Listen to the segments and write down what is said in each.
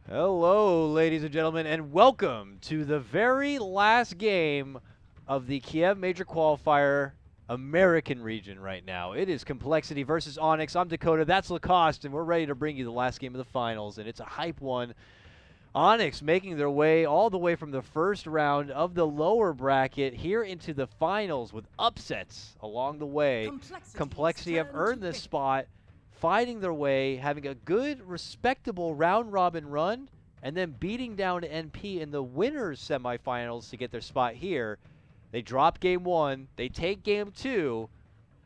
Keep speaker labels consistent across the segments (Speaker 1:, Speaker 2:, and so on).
Speaker 1: Hello, ladies and gentlemen, and welcome to the very last game of the Kiev Major Qualifier American region right now. It is compLexity versus Onyx. I'm Dakota, that's Lacoste, and we're ready to bring you the last game of the finals, and it's a hype one. Onyx making their way all the way from the first round of the lower bracket here into the finals with upsets along the way. compLexity have earned this spot, fighting their way, having a good, respectable round-robin run, and then beating down NP in the winners semifinals to get their spot here. They drop game one, they take game two,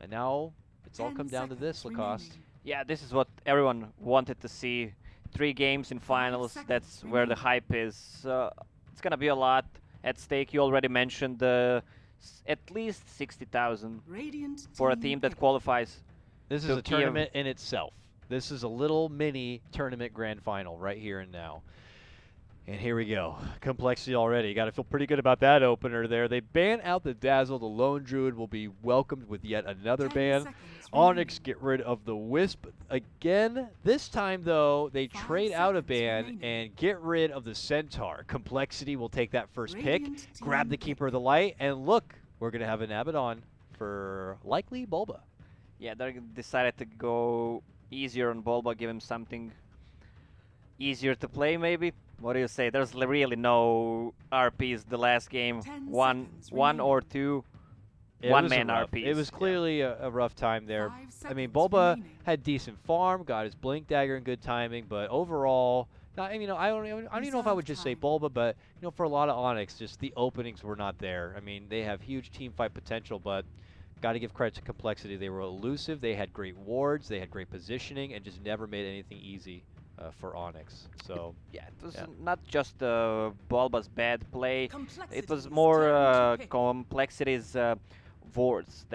Speaker 1: and now it's all come down to this, Lacoste.
Speaker 2: Yeah, this is what everyone wanted to see. 3 games in finals, that's where the hype is. It's gonna be a lot at stake. You already mentioned at least 60,000 for a team that qualifies.
Speaker 1: This is a tournament in itself. This is a little mini tournament grand final right here and now. And here we go. compLexity already. Got to feel pretty good about that opener there. They ban out the Dazzle. The Lone Druid will be welcomed with yet another ban. Onyx get rid of the Wisp again. This time, though, they trade out a ban and get rid of the Centaur. compLexity will take that first pick, grab the Keeper of the Light, and look, we're going to have an Abaddon for likely Bulba.
Speaker 2: Yeah, they decided to go easier on Bulba, give him something easier to play, maybe. What do you say? There's really no RPs the last game. One or two one-man RPs.
Speaker 1: It was clearly a rough time there. I mean, Bulba had decent farm, got his Blink Dagger in good timing, but overall, I don't even know if I would just say Bulba, but for a lot of Onyx, just the openings were not there. I mean, they have huge team fight potential, but got to give credit to compLexity. They were elusive, they had great wards, they had great positioning, and just never made anything easy for Onyx. So
Speaker 2: it was not just Bulba's bad play. It was more compLexity's wards.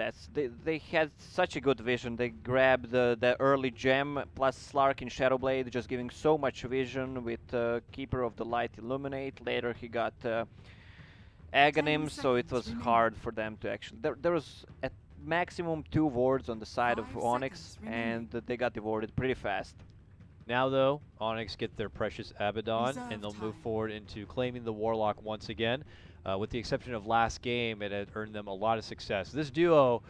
Speaker 2: They had such a good vision. They grabbed the early gem plus Slark in Shadowblade, just giving so much vision with Keeper of the Light Illuminate. Later he got Aghanim, so it was hard for them to actually. There was at maximum 2 wards on the side of Onyx, and they got devoted pretty fast.
Speaker 1: Now, though, Onyx get their precious Abaddon, and they'll move forward into claiming the Warlock once again. With the exception of last game, it had earned them a lot of success. This duo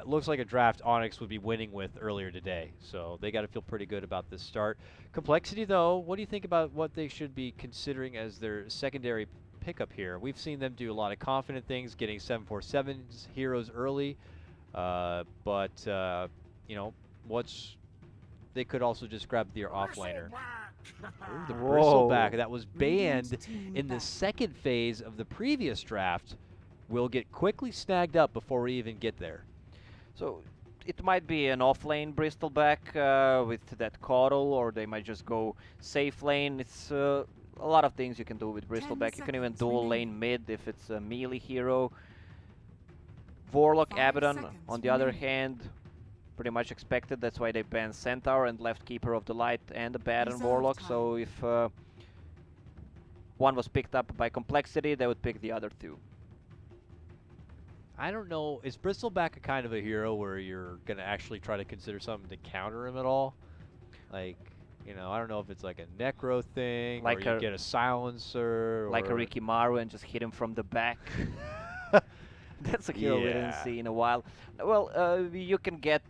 Speaker 1: looks like a draft Onyx would be winning with earlier today, so they got to feel pretty good about this start. compLexity, though, what do you think about what they should be considering as their secondary pickup here? We've seen them do a lot of confident things, getting 747's heroes early, but they could also just grab their offlaner. Ooh, the Bristleback that was banned in the second phase of the previous draft will get quickly snagged up before we even get there.
Speaker 2: So it might be an off-lane Bristleback with that Coddle, or they might just go safe lane. It's a lot of things you can do with Bristleback. You can even dual lane mid if it's a melee hero. Warlock Abaddon, on the other hand, pretty much expected. That's why they banned Centaur and left Keeper of the Light and Abaddon Warlock. So if one was picked up by compLexity, they would pick the other 2.
Speaker 1: I don't know. Is Bristleback a kind of a hero where you're going to actually try to consider something to counter him at all? Like, I don't know if it's like a Necro thing, like or you get a Silencer.
Speaker 2: Like a Rikimaru and just hit him from the back. That's a hero we didn't see in a while. Well, you can get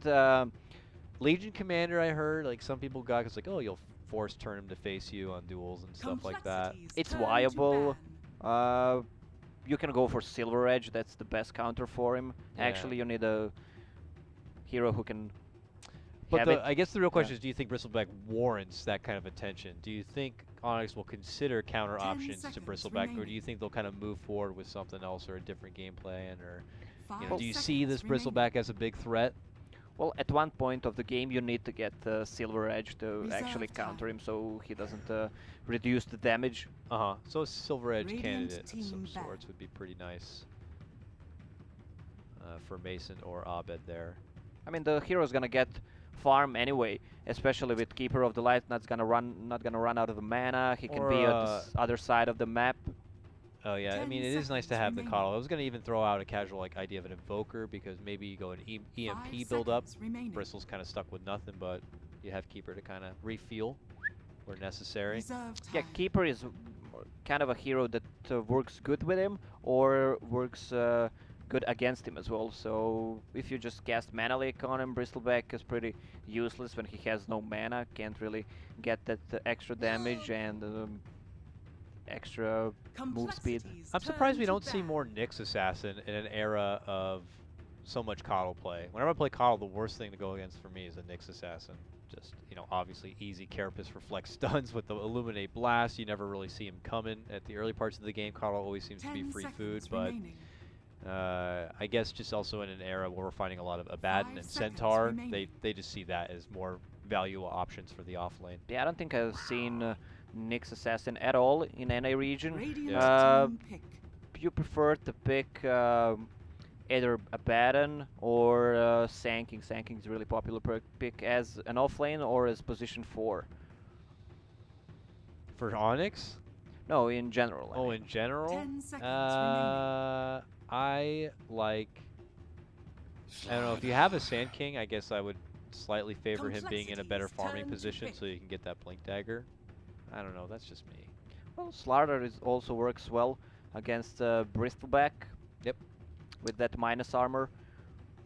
Speaker 1: Legion Commander, I heard. Like, some people got, it's like, oh, you'll force turn him to face you on duels and stuff like that.
Speaker 2: It's viable. You can go for Silver Edge. That's the best counter for him. Yeah. Actually, you need a hero who can.
Speaker 1: But I guess the real question is, do you think Bristleback warrants that kind of attention? Do you think Onyx will consider counter options to Bristleback, or do you think they'll kind of move forward with something else or a different game plan, or do you see this Bristleback as a big threat?
Speaker 2: Well, at one point of the game, you need to get Silver Edge to actually counter him, so he doesn't reduce the damage.
Speaker 1: So a Silver Edge candidate of some sorts would be pretty nice for Mason or Abed there.
Speaker 2: I mean, the hero's gonna get farm anyway, especially with Keeper of the Light not gonna run out of the mana. He can be on the other side of the map.
Speaker 1: Oh yeah, I mean, it is nice to have the Coddle. I was going to even throw out a casual idea of an Invoker, because maybe you go an EMP build up. Bristle's kind of stuck with nothing, but you have Keeper to kind of refuel where necessary.
Speaker 3: Reserve
Speaker 2: Yeah,
Speaker 3: time.
Speaker 2: Keeper is kind of a hero that works good with him or works good against him as well. So if you just cast Mana Leak on him, Bristleback is pretty useless when he has no mana, can't really get that extra damage and extra move speed.
Speaker 3: Complexities
Speaker 1: I'm surprised
Speaker 3: turn
Speaker 1: we
Speaker 3: to
Speaker 1: don't see
Speaker 3: bad.
Speaker 1: more Nyx Assassin in an era of so much Coddle play. Whenever I play Coddle, the worst thing to go against for me is a Nyx Assassin. Just, obviously easy Carapace for flex stuns with the Illuminate Blast. You never really see him coming at the early parts of the game. Coddle always seems to be
Speaker 3: 10
Speaker 1: free food,
Speaker 3: seconds
Speaker 1: but
Speaker 3: remaining.
Speaker 1: I guess just also in an era where we're finding a lot of Abaddon
Speaker 3: 5
Speaker 1: and
Speaker 3: seconds
Speaker 1: Centaur,
Speaker 3: remaining.
Speaker 1: they just see that as more valuable options for the offlane.
Speaker 2: Yeah, I don't think I've seen Nyx Assassin at all in any region.
Speaker 3: Radiant
Speaker 1: Yeah.
Speaker 3: team pick.
Speaker 2: You prefer to pick either Abaddon or Sanking. Sanking is a really popular pick as an offlane or as position 4.
Speaker 1: For Onyx?
Speaker 2: No, in general. I
Speaker 1: Oh,
Speaker 2: mean.
Speaker 1: in general?
Speaker 3: 10 seconds remaining.
Speaker 1: I like... I don't know, if you have a Sand King, I guess I would slightly favor him being in a better
Speaker 3: Complexities
Speaker 1: farming
Speaker 3: turn to
Speaker 1: position
Speaker 3: pick.
Speaker 1: so you can get that Blink Dagger. I don't know, that's just me.
Speaker 2: Well, Slardar also works well against Bristleback.
Speaker 1: Yep.
Speaker 2: With that minus armor.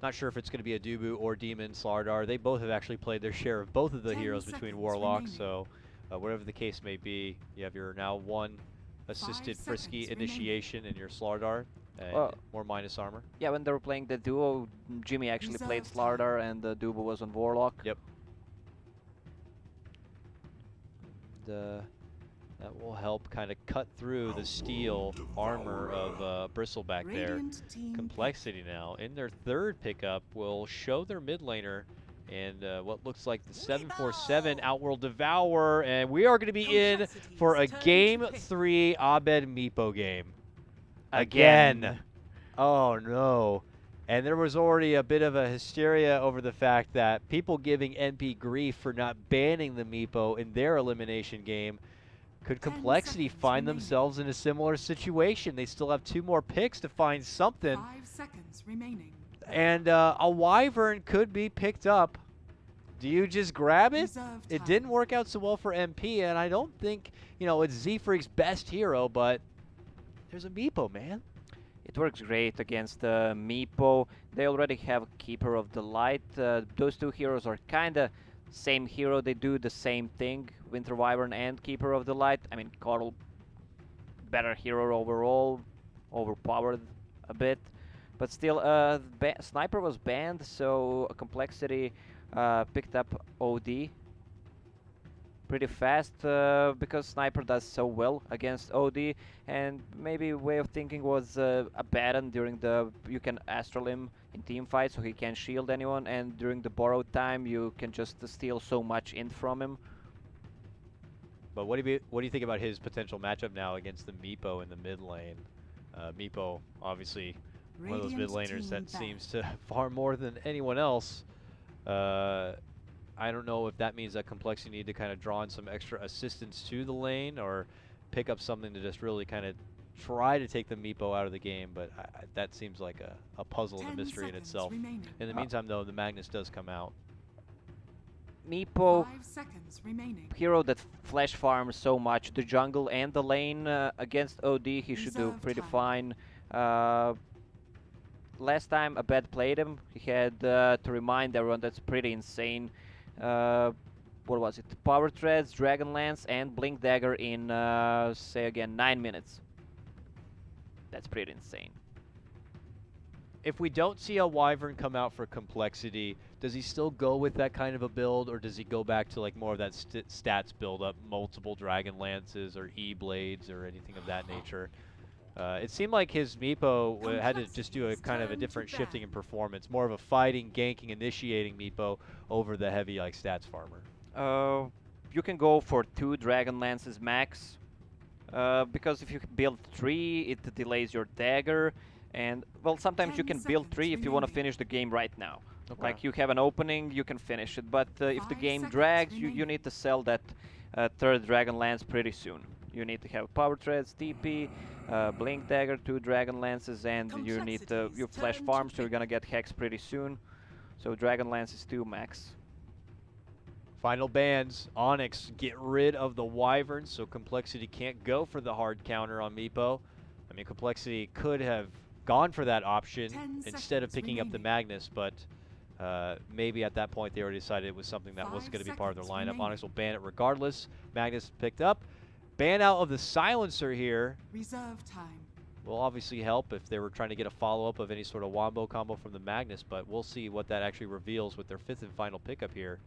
Speaker 1: Not sure if it's going to be a Dubu or Demon Slardar. They both have actually played their share of both of the
Speaker 3: 10
Speaker 1: heroes between
Speaker 3: seconds
Speaker 1: Warlocks,
Speaker 3: remaining.
Speaker 1: so whatever the case may be, you have your now one assisted
Speaker 3: 5
Speaker 1: Frisky
Speaker 3: seconds remaining.
Speaker 1: initiation in your Slardar, and
Speaker 2: Well,
Speaker 1: more minus armor.
Speaker 2: yeah, when they were playing the duo, Jimmy actually played
Speaker 3: Reserve time.
Speaker 2: Slardar and Dubo was on Warlock.
Speaker 1: Yep. That will help kind of cut through the steel armor of Bristleback there.
Speaker 3: Radiant team
Speaker 1: compLexity now, in their third pickup, will show their mid laner and what looks like the 747 Outworld Devourer, and we are going to be in for a
Speaker 3: Complexities turn to
Speaker 1: Game
Speaker 3: pick.
Speaker 1: 3 Abed Meepo game.
Speaker 2: Again.
Speaker 1: Oh no. And there was already a bit of a hysteria over the fact that people giving NP grief for not banning the Meepo in their elimination game. Could
Speaker 3: 10
Speaker 1: compLexity
Speaker 3: seconds
Speaker 1: find
Speaker 3: remaining.
Speaker 1: themselves in a similar situation? They still have 2 more picks to find something.
Speaker 3: 5 seconds remaining.
Speaker 1: And a Wyvern could be picked up. Do you just grab it?
Speaker 3: Reserve
Speaker 1: It
Speaker 3: time.
Speaker 1: didn't work out so well for MP, and I don't think, it's Z-Freak's best hero, but there's a Meepo, man.
Speaker 2: It works great against Meepo. They already have Keeper of the Light. Those two heroes are kinda same hero. They do the same thing. Winter Wyvern and Keeper of the Light. I mean, Coddle, better hero overall, overpowered a bit. But still, Sniper was banned, so compLexity picked up OD pretty fast because Sniper does so well against OD, and maybe way of thinking was Abaddon during the you can astral him in team fight so he can't shield anyone, and during the borrowed time you can just steal so much int from him.
Speaker 1: But what do you think about his potential matchup now against the Meepo in the mid lane? Meepo, obviously, one of those mid laners that seems to farm more than anyone else. I don't know if that means that compLexity need to kind of draw in some extra assistance to the lane or pick up something to just really kind of try to take the Meepo out of the game, but that seems like a puzzle and a mystery in itself.
Speaker 3: Remaining.
Speaker 1: In the meantime, though, the Magnus does come out.
Speaker 2: Meepo,
Speaker 3: 5 seconds remaining.
Speaker 2: hero that flash farms so much the jungle and the lane against OD, he should do
Speaker 3: Reserve
Speaker 2: pretty
Speaker 3: time.
Speaker 2: fine. Last time Abed played him, he had to remind everyone that's pretty insane. What was it? Power Threads, Dragon Lance, and Blink Dagger in, say again, 9 minutes. That's pretty insane.
Speaker 1: If we don't see a Wyvern come out for compLexity, does he still go with that kind of a build, or does he go back to like more of that stats build up, multiple Dragon Lances or E-Blades or anything of that nature? It seemed like his Meepo had to just do a kind of a different shifting in performance, more of a fighting, ganking, initiating Meepo over the heavy like stats farmer.
Speaker 2: You can go for 2 Dragon Lances max, because if you build 3, it delays your dagger, and well, sometimes you
Speaker 3: 10
Speaker 2: can build 3
Speaker 3: seconds
Speaker 2: if you want to
Speaker 3: remaining.
Speaker 2: finish the game right now.
Speaker 1: Okay.
Speaker 2: Like you have an opening, you can finish it, but if the
Speaker 3: 5
Speaker 2: game
Speaker 3: seconds
Speaker 2: drags, you
Speaker 3: remaining.
Speaker 2: need to sell that 3rd Dragon Lance pretty soon. You need to have Power Threads, TP, Blink Dagger, 2 Dragon Lances, and you need your Flash
Speaker 3: Turn to
Speaker 2: Farm, so you're
Speaker 3: pick.
Speaker 2: gonna get Hex pretty soon. So Dragon Lance is 2 max.
Speaker 1: Final bans. Onyx, get rid of the Wyvern so compLexity can't go for the hard counter on Meepo. I mean, compLexity could have gone for that option
Speaker 3: 10
Speaker 1: instead of
Speaker 3: seconds
Speaker 1: picking up the
Speaker 3: remaining.
Speaker 1: Magnus, but maybe at that point they already decided it was something that wasn't
Speaker 3: 5
Speaker 1: going to be part of their
Speaker 3: seconds
Speaker 1: lineup. Onyx will
Speaker 3: remaining.
Speaker 1: ban it regardless. Magnus picked up. Ban out of the Silencer here
Speaker 3: Reserve time.
Speaker 1: will obviously help if they were trying to get a follow-up of any sort of wombo combo from the Magnus, but we'll see what that actually reveals with their 5th and final pickup here.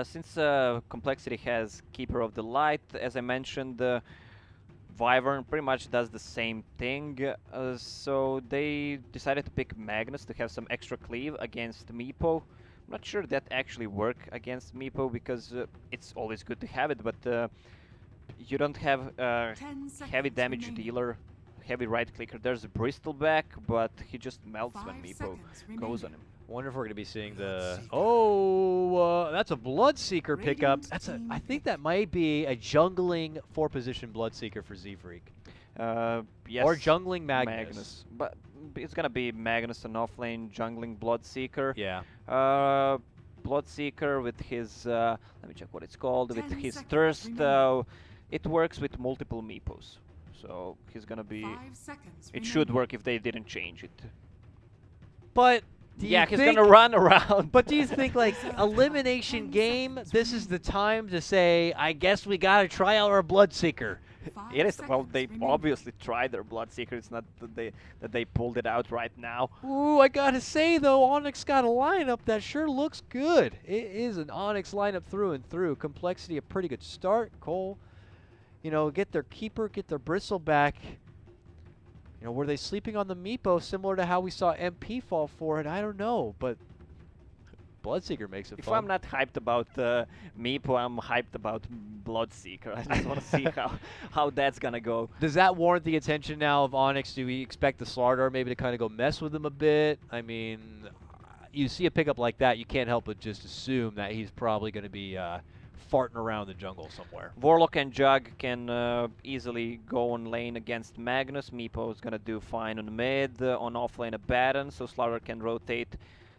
Speaker 2: Since compLexity has Keeper of the Light, as I mentioned, Wyvern pretty much does the same thing, so they decided to pick Magnus to have some extra cleave against Meepo. I'm not sure that actually work against Meepo because it's always good to have it, but you don't have
Speaker 3: 10
Speaker 2: heavy
Speaker 3: seconds
Speaker 2: damage
Speaker 3: remaining.
Speaker 2: dealer, heavy right clicker. There's a Bristleback, but he just melts
Speaker 3: 5
Speaker 2: when Meepo
Speaker 3: seconds
Speaker 2: goes on
Speaker 3: remaining.
Speaker 2: him.
Speaker 1: Wonder if we're going to be seeing the... Oh, that's a Bloodseeker pickup.
Speaker 3: Radiant
Speaker 1: That's a.
Speaker 3: team
Speaker 1: I think
Speaker 3: pick.
Speaker 1: that might be a jungling 4-position Bloodseeker for Z-Freak.
Speaker 2: Yes,
Speaker 1: Or jungling Magnus.
Speaker 2: But it's gonna be Magnus and offlane jungling Bloodseeker.
Speaker 1: Yeah.
Speaker 2: Bloodseeker with his, let me check what it's called, with
Speaker 3: 10
Speaker 2: his
Speaker 3: seconds
Speaker 2: thirst,
Speaker 3: remaining.
Speaker 2: it works with multiple Meepos. So he's gonna be,
Speaker 3: 5 seconds
Speaker 2: it
Speaker 3: remaining.
Speaker 2: should work if they didn't change it.
Speaker 1: But
Speaker 2: Yeah, he's gonna run around.
Speaker 1: But do you think, like,
Speaker 3: Reserve
Speaker 1: elimination
Speaker 3: 10
Speaker 1: game,
Speaker 3: seconds
Speaker 1: this is the
Speaker 3: remaining.
Speaker 1: time to say, I guess we got to try out our Bloodseeker?
Speaker 3: 5
Speaker 2: It is, well,
Speaker 3: seconds
Speaker 2: they
Speaker 3: remaining.
Speaker 2: obviously tried their Bloodseeker, it's not that they pulled it out right now.
Speaker 1: Ooh, I gotta say though, Onyx got a lineup that sure looks good. It is an Onyx lineup through and through. compLexity, a pretty good start. Cole, you know, get their keeper, get their Bristleback. You know, were they sleeping on the Meepo similar to how we saw MP fall for it? I don't know, but Bloodseeker makes it
Speaker 2: If
Speaker 1: fun.
Speaker 2: I'm not hyped about Meepo, I'm hyped about Bloodseeker. I just want to see how that's gonna go.
Speaker 1: Does that warrant the attention now of Onyx? Do we expect the Slardar maybe to kind of go mess with him a bit? I mean, you see a pickup like that, you can't help but just assume that he's probably going to be farting around the jungle somewhere.
Speaker 2: Warlock and Jug can easily go on lane against Magnus. Meepo is gonna do fine on mid, on offlane Abaddon, so Slaughter can rotate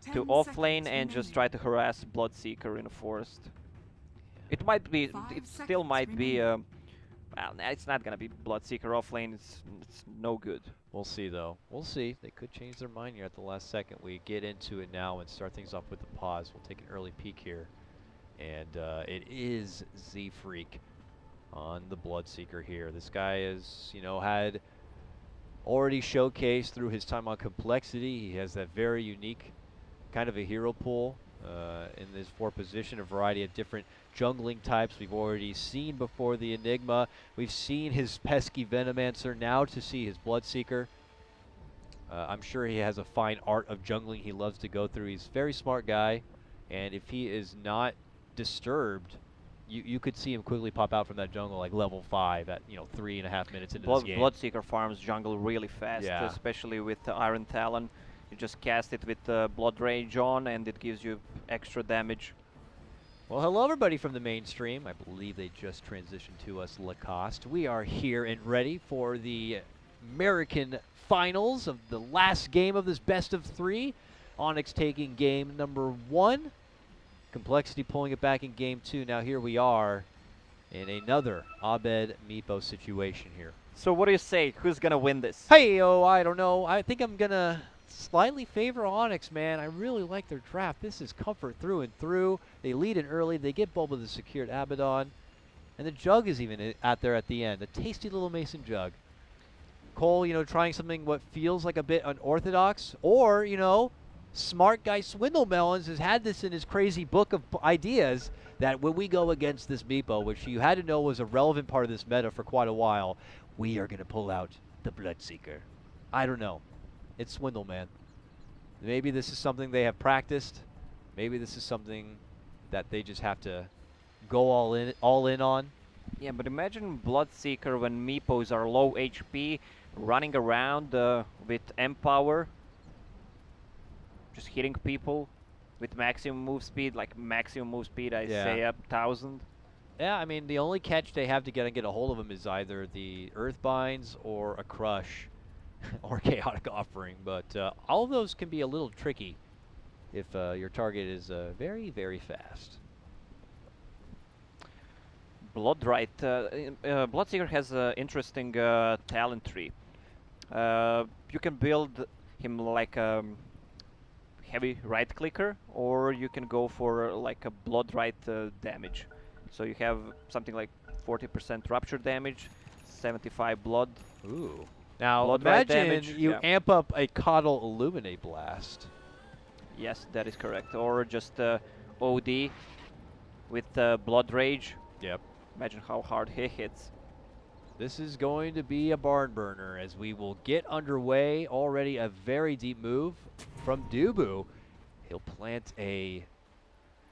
Speaker 3: 10
Speaker 2: to offlane
Speaker 3: seconds
Speaker 2: and just
Speaker 3: remaining.
Speaker 2: try to harass Bloodseeker in the forest. It might be,
Speaker 3: 5
Speaker 2: it still
Speaker 3: seconds
Speaker 2: might be,
Speaker 3: remaining.
Speaker 2: well, it's not gonna be Bloodseeker offlane, it's no good.
Speaker 1: We'll see, though. We'll see. They could change their mind here at the last second. We get into it now and start things off with the pause. We'll take an early peek here. And it is Z-Freak on the Bloodseeker here. This guy has, you know, had already showcased through his time on compLexity. He has that very unique kind of a hero pool in this 4-position, a variety of different jungling types we've already seen before the Enigma. We've seen his pesky Venomancer, now to see his Bloodseeker. I'm sure he has a fine art of jungling he loves to go through. He's a very smart guy, and if he is not disturbed, you could see him quickly pop out from that jungle like level 5 at, you know, 3.5 minutes into this game.
Speaker 2: Bloodseeker farms jungle really fast,
Speaker 1: Yeah.
Speaker 2: especially with the Iron Talon. You just cast it with Blood Rage on and it gives you extra damage.
Speaker 1: Well, hello everybody from the mainstream. I believe they just transitioned to us, Lacoste. We are here and ready for the American finals of the last game of this best of 3. Onyx taking game number 1. compLexity pulling it back in game 2. Now here we are in another Abed Meepo situation here.
Speaker 2: So what do you say? Who's gonna win this?
Speaker 1: Hey, I don't know. I think I'm gonna slightly favor Onyx, man. I really like their draft. This is comfort through and through. They lead in early. They get Bulba the secured Abaddon. And the Jug is even out there at the end. A tasty little Mason Jug. Cole, you know, trying something what feels like a bit unorthodox. Or, you know, smart guy Swindlemelons has had this in his crazy book of ideas that when we go against this Meepo, which you had to know was a relevant part of this meta for quite a while, we are going to pull out the Bloodseeker. I don't know. It's Swindle, man. Maybe this is something they have practiced. Maybe this is something that they just have to go all in on.
Speaker 2: Yeah, but imagine Bloodseeker when Meepos are low HP, running around with Empower, just hitting people with maximum move speed, like maximum move speed, I say up 1000.
Speaker 1: Yeah, I mean, the only catch they have to get a hold of him is either the Earthbinds or a Crush or Chaotic Offering, but all of those can be a little tricky if your target is very, very fast.
Speaker 2: Bloodseeker has an interesting talent tree. You can build him like a heavy right clicker, or you can go for like a blood right damage. So you have something like 40% rupture damage, 75
Speaker 1: Ooh. Now
Speaker 2: blood right
Speaker 1: imagine
Speaker 2: damage.
Speaker 1: you
Speaker 2: Yeah.
Speaker 1: amp up a Coddle Illuminate Blast.
Speaker 2: Yes, that is correct. Or just OD with blood rage.
Speaker 1: Yep.
Speaker 2: Imagine how hard he hits.
Speaker 1: This is going to be a barn burner as we will get underway. Already a very deep move from Dubu. He'll plant a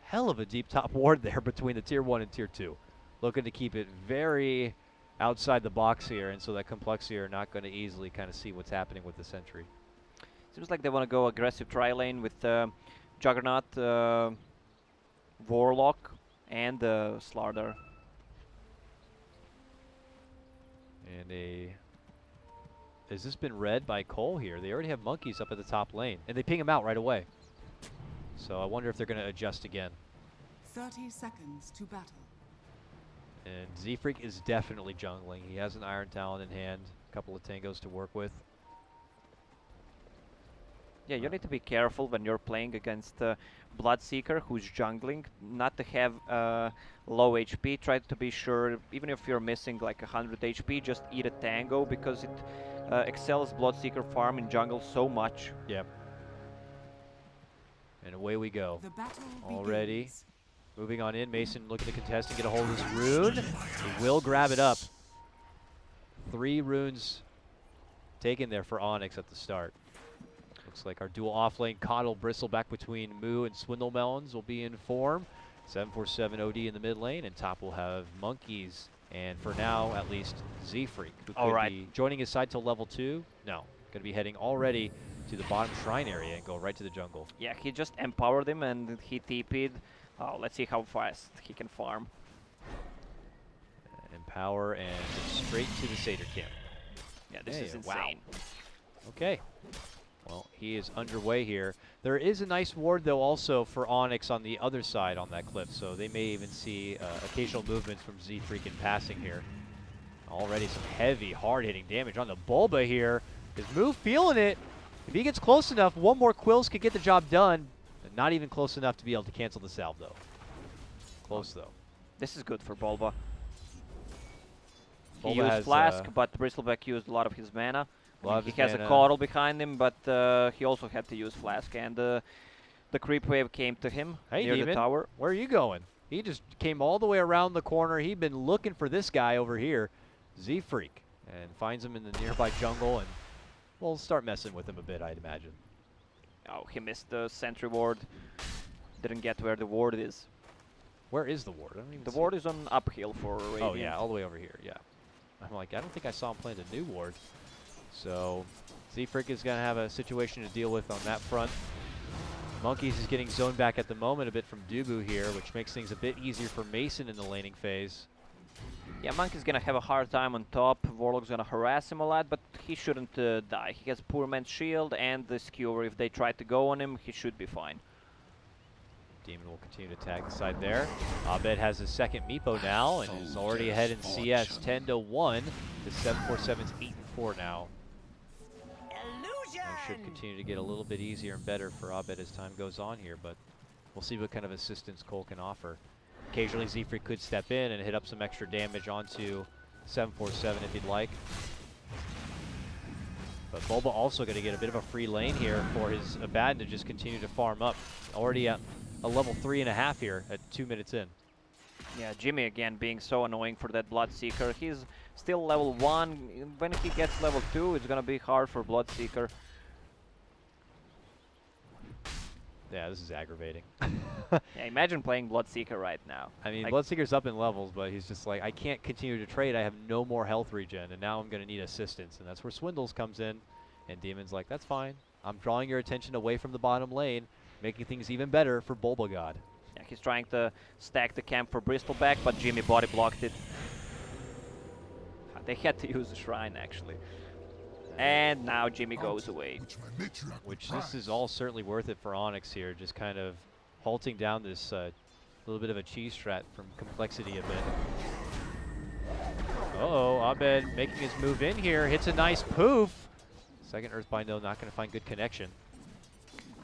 Speaker 1: hell of a deep top ward there between the tier 1 and tier 2. Looking to keep it very outside the box here, and so that compLexity are not going to easily kind of see what's happening with the sentry.
Speaker 2: Seems like they want to go aggressive tri-lane with Juggernaut, Warlock, and Slardar.
Speaker 1: And has this been read by Cole here? They already have monkeys up at the top lane, and they ping him out right away. So I wonder if they're going to adjust again.
Speaker 3: 30 seconds to battle.
Speaker 1: And Z-Freak is definitely jungling. He has an Iron Talon in hand, a couple of tangos to work with.
Speaker 2: Yeah, you need to be careful when you're playing against Bloodseeker, who's jungling, not to have low HP. Try to be sure, even if you're missing like 100 HP, just eat a tango, because it excels Bloodseeker farm in jungle so much.
Speaker 1: Yep. And away we go.
Speaker 3: The battle
Speaker 1: Already.
Speaker 3: begins.
Speaker 1: Moving on in, Mason looking to contest and get a hold of this rune. He will grab it up. 3 runes taken there for Onyx at the start. Looks like our dual offlane Coddle Bristle back between Moo and Swindle Melons will be in form. 747 OD in the mid lane, and top will have Monkeys. And for now, at least, Z-Freak, who could be joining his side till level 2. No, going to be heading already to the bottom shrine area and go right to the jungle.
Speaker 2: Yeah, he just empowered him and he TP'd. Oh, let's see how fast he can farm.
Speaker 1: Empower and straight to the Satyr camp.
Speaker 2: Yeah, this is
Speaker 1: Wow.
Speaker 2: insane.
Speaker 1: Okay. Well, he is underway here. There is a nice ward, though, also for Onyx on the other side on that cliff, so they may even see occasional movements from Z-Freak in passing here. Already some heavy, hard-hitting damage on the Bulba here. His move feeling it. If he gets close enough, one more Quills could get the job done. Not even close enough to be able to cancel the salve, though. Close, though.
Speaker 2: This is good for Bulba. He
Speaker 1: Bulba
Speaker 2: used
Speaker 1: has,
Speaker 2: Flask, but Bristleback used a lot of his mana.
Speaker 1: Lot
Speaker 2: He
Speaker 1: of
Speaker 2: has
Speaker 1: mana.
Speaker 2: a Coddle behind him, but he also had to use Flask, and the creep wave came to him
Speaker 1: Hey,
Speaker 2: near the
Speaker 1: Demon.
Speaker 2: tower.
Speaker 1: Where are you going? He just came all the way around the corner. He'd been looking for this guy over here, Z-Freak, and finds him in the nearby jungle, and we'll start messing with him a bit, I'd imagine.
Speaker 2: Oh, he missed the sentry ward. Didn't get where the ward is.
Speaker 1: Where is the ward? I don't even
Speaker 2: The
Speaker 1: see
Speaker 2: ward
Speaker 1: it.
Speaker 2: is on uphill for Radiant.
Speaker 1: Oh, yeah, all the way over here, yeah. I'm like, I don't think I saw him plant a new ward. So, Z-Freak is going to have a situation to deal with on that front. Monkeys is getting zoned back at the moment a bit from Dubu here, which makes things a bit easier for Mason in the laning phase.
Speaker 2: Yeah, Monkey's gonna have a hard time on top. Warlock's gonna harass him a lot, but he shouldn't die. He has Poor Man's Shield and the Skewer. If they try to go on him, he should be fine.
Speaker 1: Demon will continue to tag the side there. Abed has his second Meepo now and is already ahead in CS 10-1 to 747's 8-4 now. That should continue to get a little bit easier and better for Abed as time goes on here, but we'll see what kind of assistance Cole can offer. Occasionally Z-Freak could step in and hit up some extra damage onto 747 if he'd like. But Bulba also going to get a bit of a free lane here for his Abaddon to just continue to farm up. Already at a level 3.5 here at 2 minutes in.
Speaker 2: Yeah, Jimmy again being so annoying for that Bloodseeker. He's still level 1. When he gets level 2, it's gonna be hard for Bloodseeker.
Speaker 1: Yeah, this is aggravating.
Speaker 2: Yeah, imagine playing Bloodseeker right now.
Speaker 1: I mean,
Speaker 2: Like,
Speaker 1: Bloodseeker's up in levels, but he's just like, I can't continue to trade. I have no more health regen, and now I'm going to need assistance. And that's where Swindles comes in, and Demon's like, that's fine. I'm drawing your attention away from the bottom lane, making things even better for Bulba God.
Speaker 2: yeah, he's trying to stack the camp for Bristleback, but Jimmy body blocked it. They had to use the shrine, actually. And now Jimmy goes away.
Speaker 1: Which this is all certainly worth it for Onyx here, just kind of halting down this little bit of a cheese strat from compLexity a bit. Abed making his move in here, hits a nice poof. Second Earthbind though, not going to find good connection.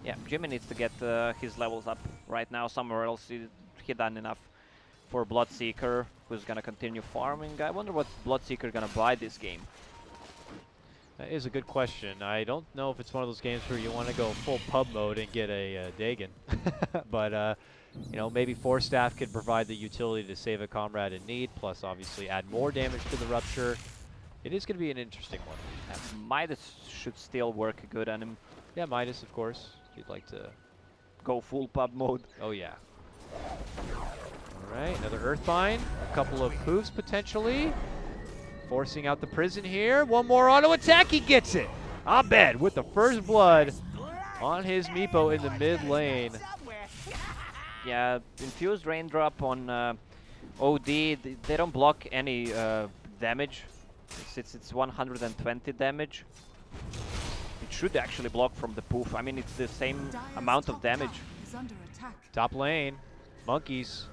Speaker 2: Yeah, Jimmy needs to get his levels up right now. Somewhere else he done enough for Bloodseeker, who's gonna continue farming. I wonder what Bloodseeker gonna buy this game.
Speaker 1: That is a good question. I don't know if it's one of those games where you want to go full pub mode and get a Dagon. But, you know, maybe Force Staff could provide the utility to save a comrade in need, plus obviously add more damage to the Rupture. It is going to be an interesting one.
Speaker 2: Midas should still work good on him.
Speaker 1: Yeah, Midas, of course. If you'd like to
Speaker 2: go full pub mode.
Speaker 1: Oh, yeah. All right, another Earthbind. A couple of poofs potentially. Forcing out the prison here. One more auto attack. He gets it. Abed with the first blood on his Meepo in the mid lane.
Speaker 2: Yeah, Infused Raindrop on OD. They don't block any damage. It's 120 damage. It should actually block from the poof. I mean, it's the same amount of damage.
Speaker 1: Top lane. Monkeys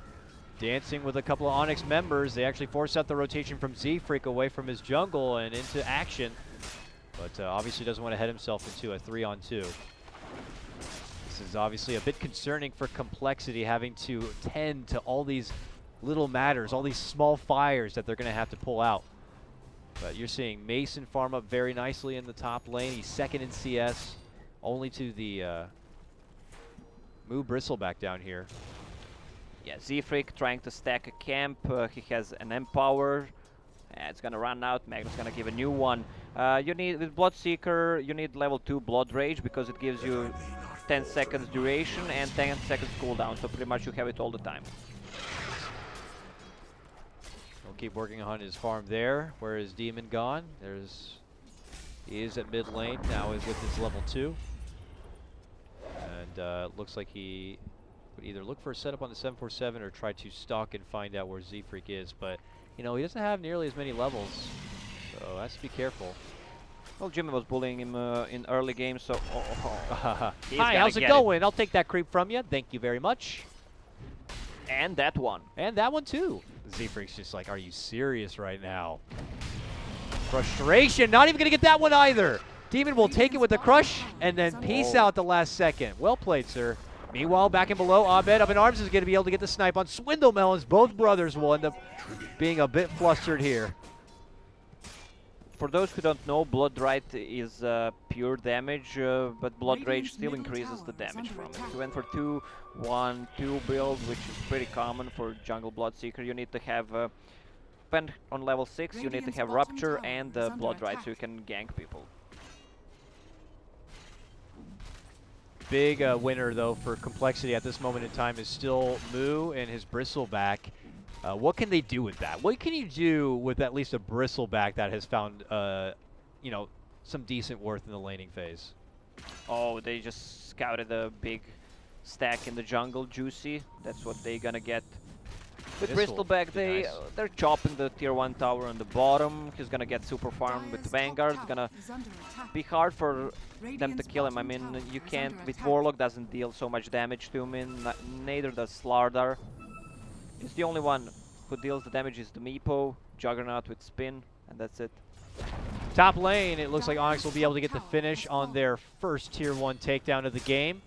Speaker 1: dancing with a couple of Onyx members. They actually force out the rotation from Z-Freak away from his jungle and into action. But obviously doesn't want to head himself into a 3-on-2. This is obviously a bit concerning for compLexity, having to tend to all these little matters, all these small fires that they're going to have to pull out. But you're seeing Mason farm up very nicely in the top lane. He's second in CS, only to the Moo Bristleback down here.
Speaker 2: Yeah, Z-Freak trying to stack a camp. He has an Empower. It's gonna run out. Magnus gonna give a new one. You need, with Bloodseeker, you need level 2 Blood Rage because it gives you 10 seconds duration and 10 seconds cooldown. So pretty much you have it all the time.
Speaker 1: He'll keep working on his farm there. Where is Demon gone? He is at mid lane now with his level 2. And looks like he would either look for a setup on the 747 or try to stalk and find out where Z-Freak is. But, you know, he doesn't have nearly as many levels, so has to be careful.
Speaker 2: Well, Jimmy was bullying him in early games, so...
Speaker 1: Hi, how's it going? I'll take that creep from you. Thank you very much.
Speaker 2: And that one.
Speaker 1: And that one, too. Z-Freak's just like, are you serious right now? Frustration. Not even going to get that one either. Demon will take it with the crush and then peace out the last second. Well played, sir. Meanwhile, back and below, Abed up in arms is going to be able to get the snipe on Swindle Melons. Both brothers will end up being a bit flustered here.
Speaker 2: For those who don't know, Blood Right is pure damage, but Blood Rage still increases the damage from it. He went for 2-1-2 build, which is pretty common for jungle Bloodseeker. You need to have, when on level 6, you need to have Rupture and Blood Right so you can gank people.
Speaker 1: Big winner, though, for compLexity at this moment in time is still Moo and his Bristleback. What can they do with that? What can you do with at least a Bristleback that has found, you know, some decent worth in the laning phase?
Speaker 2: Oh, they just scouted a big stack in the jungle, Juicy. That's what they're gonna get. With Bristleback, they're chopping the tier 1 tower on the bottom. He's gonna get super farm with Vanguard. It's gonna be hard for them to kill him. I mean, you can't, with Warlock doesn't deal so much damage to him, neither does Slardar. It's the only one who deals the damage is the Meepo, Juggernaut with Spin, and that's it.
Speaker 1: Top lane, it looks like Onyx will be able to get the finish on their first tier 1 takedown of the game.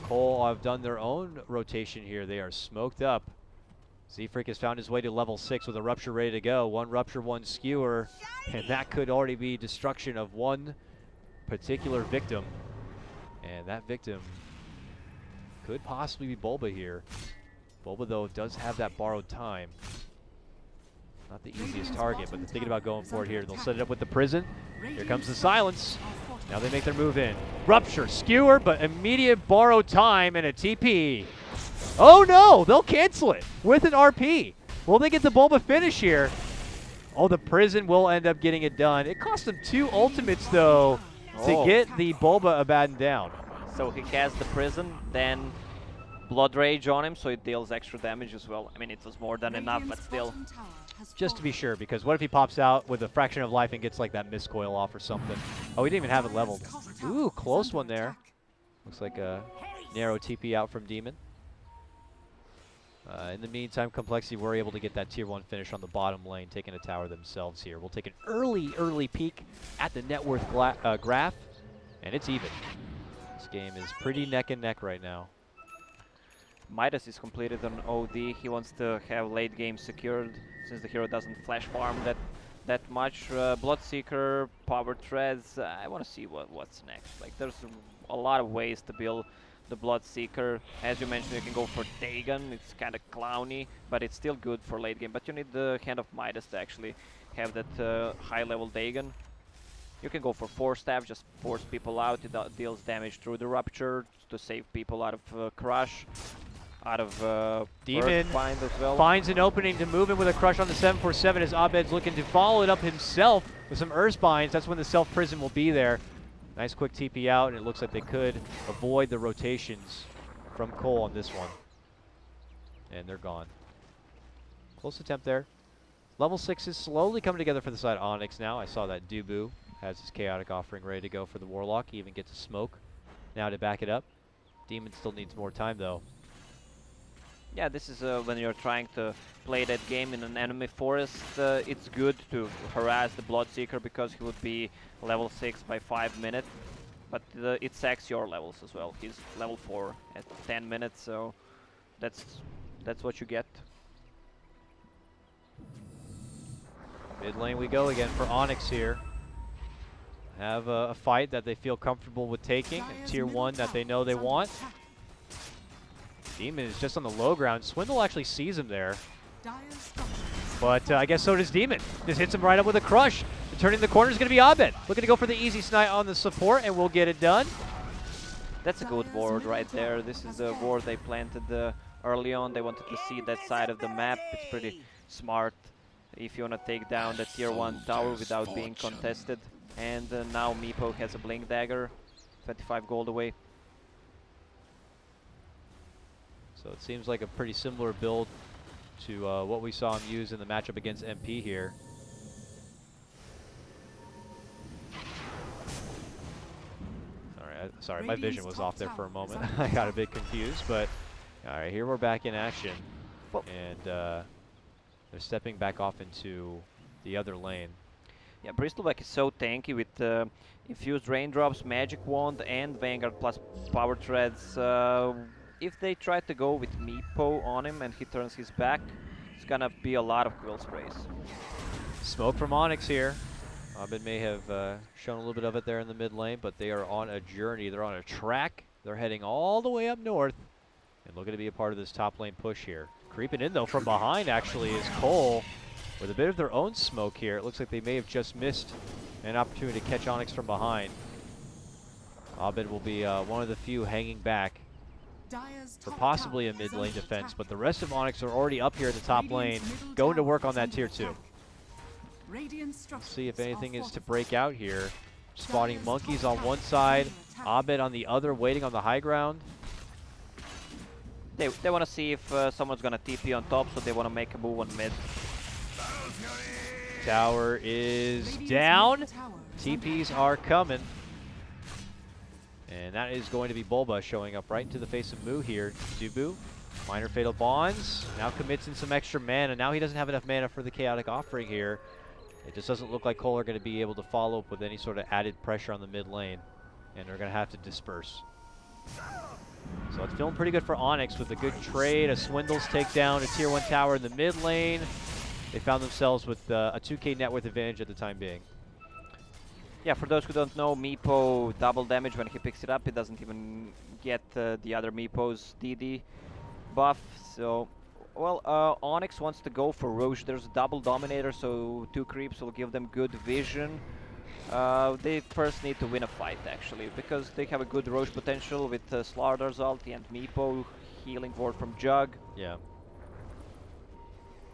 Speaker 1: Cole have done their own rotation here. They are smoked up. Z-Freak has found his way to level 6 with a Rupture ready to go. 1 Rupture, 1 Skewer, and that could already be destruction of one particular victim. And that victim could possibly be Bulba here. Bulba, though, does have that borrowed time. Not the easiest target, but they're thinking about going for it here. They'll set it up with the prison. Here comes the silence. Now they make their move in. Rupture, Skewer, but immediate borrowed time and a TP. Oh no, they'll cancel it with an RP. Will they get the Bulba finish here? Oh, the prison will end up getting it done. It cost them 2 ultimates, though, to get the Bulba Abaddon down.
Speaker 2: So he has the prison, then Blood Rage on him, so it deals extra damage as well. I mean, it was more than enough, but still.
Speaker 1: Just to be sure, because what if he pops out with a fraction of life and gets like that miscoil off or something? Oh, he didn't even have it leveled. Ooh, close one there. Looks like a narrow TP out from Demon. In the meantime, compLexity were able to get that tier 1 finish on the bottom lane, taking a tower themselves here. We'll take an early peek at the net worth graph, and it's even. This game is pretty neck and neck right now.
Speaker 2: Midas is completed on OD. He wants to have late game secured since the hero doesn't flash farm that much. Bloodseeker, Power Treads. I want to see what's next. Like, there's a lot of ways to build the Bloodseeker. As you mentioned, you can go for Dagon. It's kind of clowny, but it's still good for late game. But you need the Hand of Midas to actually have that high level Dagon. You can go for Force Staff, just force people out. It deals damage through the Rupture to save people out of Crush. Out of
Speaker 1: Demon
Speaker 2: Bind as well.
Speaker 1: Finds an opening to move in with a crush on the 747 as Abed's looking to follow it up himself with some Earthbinds. That's when the self-prison will be there. Nice quick TP out, and it looks like they could avoid the rotations from Cole on this one. And they're gone. Close attempt there. Level 6 is slowly coming together for the side of Onyx now. I saw that Dubu has his Chaotic Offering ready to go for the Warlock. He even gets a smoke now to back it up. Demon still needs more time though.
Speaker 2: Yeah, this is when you're trying to play that game in an enemy forest. It's good to harass the Bloodseeker because he would be level 6 by 5 minutes. But it sacks your levels as well. He's level 4 at 10 minutes, so that's what you get.
Speaker 1: Mid lane we go again for Onyx here. Have a fight that they feel comfortable with taking, a tier 1 that they know they want. Demon is just on the low ground. Swindle actually sees him there. But I guess so does Demon. Just hits him right up with a crush. Turning the corner is going to be Abed. Looking to go for the easy snipe on the support, and we'll get it done.
Speaker 2: That's a good ward right there. This is the ward they planted early on. They wanted to see that side of the map. It's pretty smart if you want to take down the tier 1 tower without being contested. And now Meepo has a Blink Dagger, 25 gold away.
Speaker 1: So it seems like a pretty similar build to what we saw him use in the matchup against MP here. Sorry, my vision was off there for a moment. I got a bit confused, but all right, here we're back in action. And they're stepping back off into the other lane.
Speaker 2: Yeah, Bristleback is so tanky with Infused Raindrops, Magic Wand, and Vanguard plus Power Treads. If they try to go with Meepo on him and he turns his back, it's gonna be a lot of Quill Sprays.
Speaker 1: Smoke from Onyx here. Abed may have shown a little bit of it there in the mid lane, but they are on a journey. They're on a track. They're heading all the way up north and looking to be a part of this top lane push here. Creeping in though from behind actually is Cole with a bit of their own smoke here. It looks like they may have just missed an opportunity to catch Onyx from behind. Abed will be one of the few hanging back for possibly a mid lane defense, but the rest of Onyx are already up here at the top lane, going to work on that tier 2. See if anything is to break out here. Spotting monkeys on one side, Abed on the other, waiting on the high ground.
Speaker 2: They want to see if someone's gonna TP on top, so they want to make a move on mid.
Speaker 1: Tower is down. TPs are coming. And that is going to be Bulba showing up right into the face of Moo here. Dubu, Minor Fatal Bonds, now commits in some extra mana. Now he doesn't have enough mana for the Chaotic Offering here. It just doesn't look like Cole are going to be able to follow up with any sort of added pressure on the mid lane. And they're going to have to disperse. So it's feeling pretty good for Onyx with a good trade, a Swindles takedown, a tier 1 tower in the mid lane. They found themselves with a 2k net worth advantage at the time being.
Speaker 2: Yeah, for those who don't know, Meepo double damage when he picks it up. It doesn't even get the other Meepo's DD buff. So, well, Onyx wants to go for Roche. There's a double Dominator, so 2 creeps will give them good vision. They first need to win a fight, actually, because they have a good Roche potential with Slardar's ulti and Meepo healing ward from Jug.
Speaker 1: Yeah.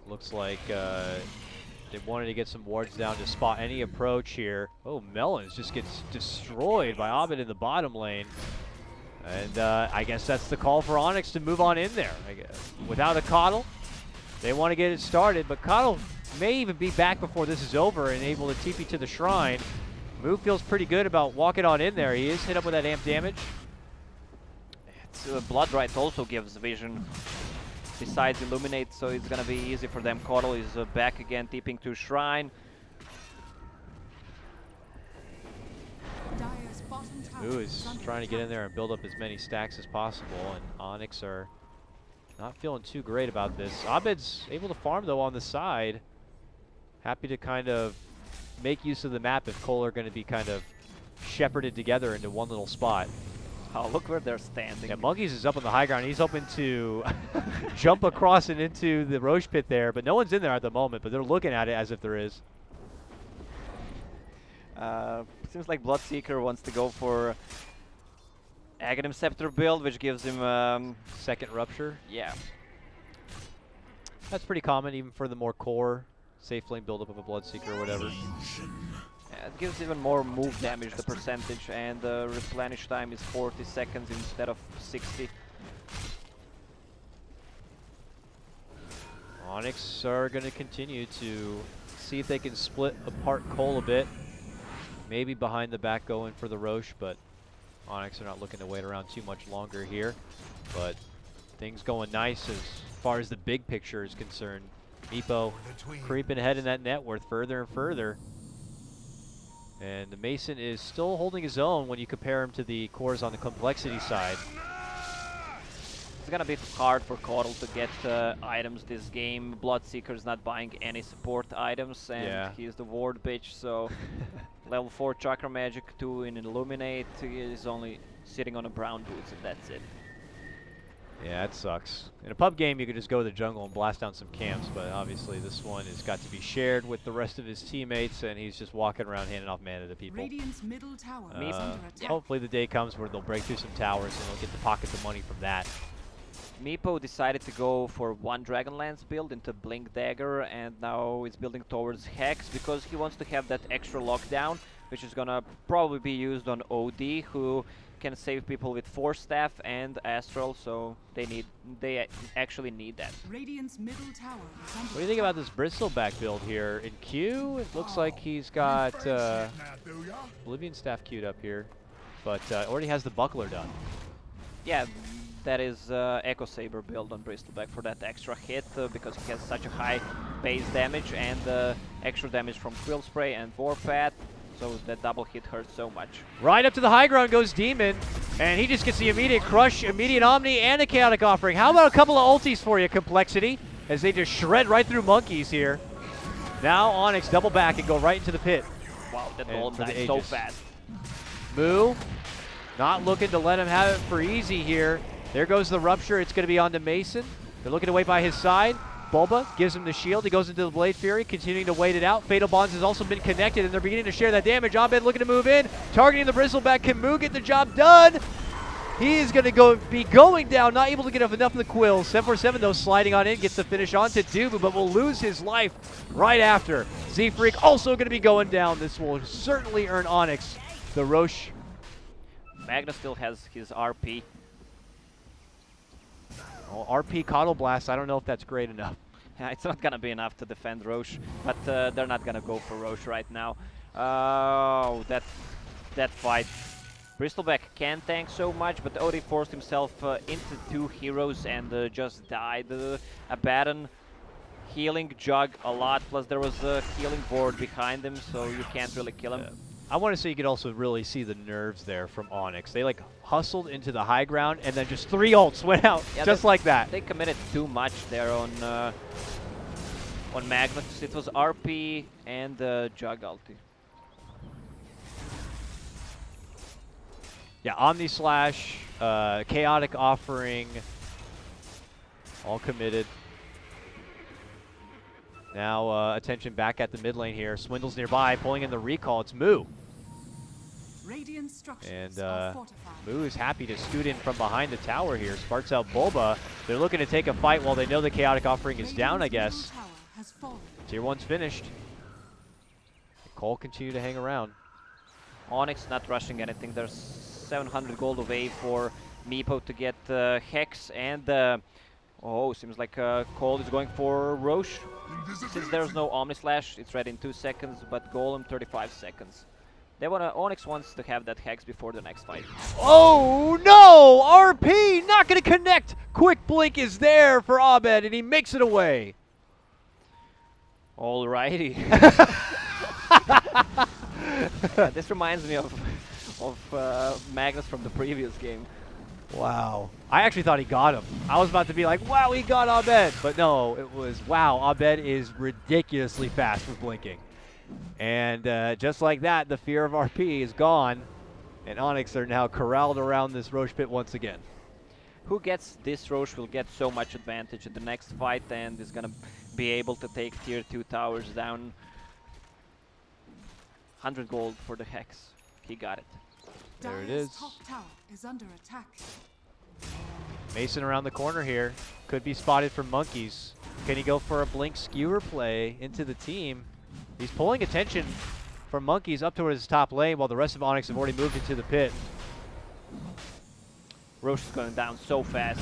Speaker 1: Looks like they wanted to get some wards down to spot any approach here. Oh, Melons just gets destroyed by Abed in the bottom lane. And I guess that's the call for Onyx to move on in there. I guess. Without a Coddle, they want to get it started, but Coddle may even be back before this is over and able to TP to the shrine. Moo feels pretty good about walking on in there. He is hit up with that amp damage.
Speaker 2: Bloodright also gives vision. besides Illuminate, so it's gonna be easy for them. Coddle is back again, tipping to Shrine.
Speaker 3: Dire's bottom tower
Speaker 1: Moo is
Speaker 3: under
Speaker 1: trying to get in
Speaker 3: attack.
Speaker 1: there and build up as many stacks as possible, and Onyx are not feeling too great about this. Abed's able to farm though on the side. Happy to kind of make use of the map if Cole are going to be kind of shepherded together into one little spot.
Speaker 2: Oh, look where they're standing.
Speaker 1: Yeah, Monkeys is up on the high ground. He's hoping to jump across and into the Roche pit there, but no one's in there at the moment, but they're looking at it as if there is.
Speaker 2: Seems like Bloodseeker wants to go for Aghanim Scepter build, which gives him,
Speaker 1: Second Rupture.
Speaker 2: yeah.
Speaker 1: That's pretty common even for the more core safe lane buildup of a Bloodseeker or whatever.
Speaker 2: Yeah, it gives even more move damage, the percentage, and the replenish time is 40 seconds instead of 60.
Speaker 1: Onyx are going to continue to see if they can split apart Cole a bit. Maybe behind the back going for the Roche, but Onyx are not looking to wait around too much longer here. But things going nice as far as the big picture is concerned. Meepo creeping ahead in that net worth further and further. And the Mason is still holding his own when you compare him to the cores on the complexity side.
Speaker 2: It's gonna be hard for Coddle to get items this game. Bloodseeker's not buying any support items, and
Speaker 1: Yeah.
Speaker 2: he's the ward bitch, so level 4 Chakra Magic, 2 in Illuminate, he's only sitting on a brown boots, and that's it.
Speaker 1: Yeah, it sucks. In a pub game, you could just go to the jungle and blast down some camps, but obviously this one has got to be shared with the rest of his teammates, and he's just walking around handing off mana to people.
Speaker 3: Radiant's middle tower is under attack.
Speaker 1: Hopefully the day comes where they'll break through some towers and they'll get the pockets of money from that.
Speaker 2: Meepo decided to go for one Dragonlance build into Blink Dagger, and now it's building towards Hex because he wants to have that extra lockdown, which is gonna probably be used on OD, who can save people with Force Staff and Astral, so they actually need that.
Speaker 3: Radiant's middle tower is under
Speaker 1: What do you think about this Bristleback build here? In Q, it looks like he's got Oblivion Staff queued up here, but already has the Buckler done.
Speaker 2: Yeah, that is Echo Saber build on Bristleback for that extra hit because he has such a high base damage and extra damage from Quill Spray and Warpath, so that double hit hurts so much.
Speaker 1: Right up to the high ground goes Demon, and he just gets the immediate crush, immediate Omni, and a Chaotic Offering. How about a couple of ultis for you, Complexity, as they just shred right through Monkeys here. Now Onyx double back and go right into the pit.
Speaker 2: Wow, that
Speaker 1: And
Speaker 2: golem
Speaker 1: for the
Speaker 2: died so
Speaker 1: Aegis.
Speaker 2: fast.
Speaker 1: Moo, not looking to let him have it for easy here. There goes the Rupture. It's going to be on to Mason. They're looking to wait by his side. Bulba gives him the shield. He goes into the Blade Fury, continuing to wait it out. Fatal Bonds has also been connected, and they're beginning to share that damage. Abed looking to move in, targeting the Bristleback. Can Moo get the job done? He is going to be going down, not able to get enough of the quills. 747, though, sliding on in, gets the finish onto Dubu, but will lose his life right after. Z-Freak also going to be going down. This will certainly earn Onyx the Roche.
Speaker 2: Magna still has his RP.
Speaker 1: Oh, RP Coddle Blast, I don't know if that's great enough.
Speaker 2: It's not gonna be enough to defend Roche, but they're not gonna go for Roche right now. Oh, that fight. Bristleback can tank so much, but Odie forced himself into two heroes and just died. Abaddon healing Jug a lot, plus there was a healing board behind him, so you can't really kill him.
Speaker 1: I want to say you could also really see the nerves there from Onyx. They like hustled into the high ground and then just 3 ults went out just like that.
Speaker 2: They committed too much there on Magnus. It was RP and Jug ulti.
Speaker 1: Yeah, Omni Slash, Chaotic Offering, all committed. Now attention back at the mid lane here. Swindle's nearby, pulling in the recall. It's Moo.
Speaker 3: Radiant structures
Speaker 1: And
Speaker 3: are fortified.
Speaker 1: Moo is happy to scoot in from behind the tower here. Sparks out Bulba. They're looking to take a fight while they know the Chaotic Offering is down, I guess.
Speaker 3: Radiant's middle tower has fallen.
Speaker 1: Tier 1's finished. Cole continue to hang around.
Speaker 2: Onyx not rushing anything. There's 700 gold away for Meepo to get Hex and oh, seems like Cole is going for Roche. Since there's no Omni Slash, it's ready in 2 seconds, but Golem 35 seconds. Onyx wants to have that Hex before the next fight.
Speaker 1: Oh no! RP not going to connect. Quick blink is there for Abed, and he makes it away.
Speaker 2: Alrighty. This reminds me of Magnus from the previous game.
Speaker 1: Wow. I actually thought he got him. I was about to be like, wow, he got Abed. But no, it was, wow, Abed is ridiculously fast with blinking. And just like that, the fear of RP is gone. And Onyx are now corralled around this Roche pit once again.
Speaker 2: Who gets this Roche will get so much advantage in the next fight and is gonna be able to take tier 2 towers down. 100 gold for the Hex. He got it.
Speaker 1: There it
Speaker 3: Dire's
Speaker 1: is.
Speaker 3: top tower is under attack.
Speaker 1: Mason around the corner here. Could be spotted from Monkeys. Can he go for a blink skewer play into the team? He's pulling attention from Monkeys up towards his top lane while the rest of Onyx have already moved into the pit.
Speaker 2: Roche is going down so fast.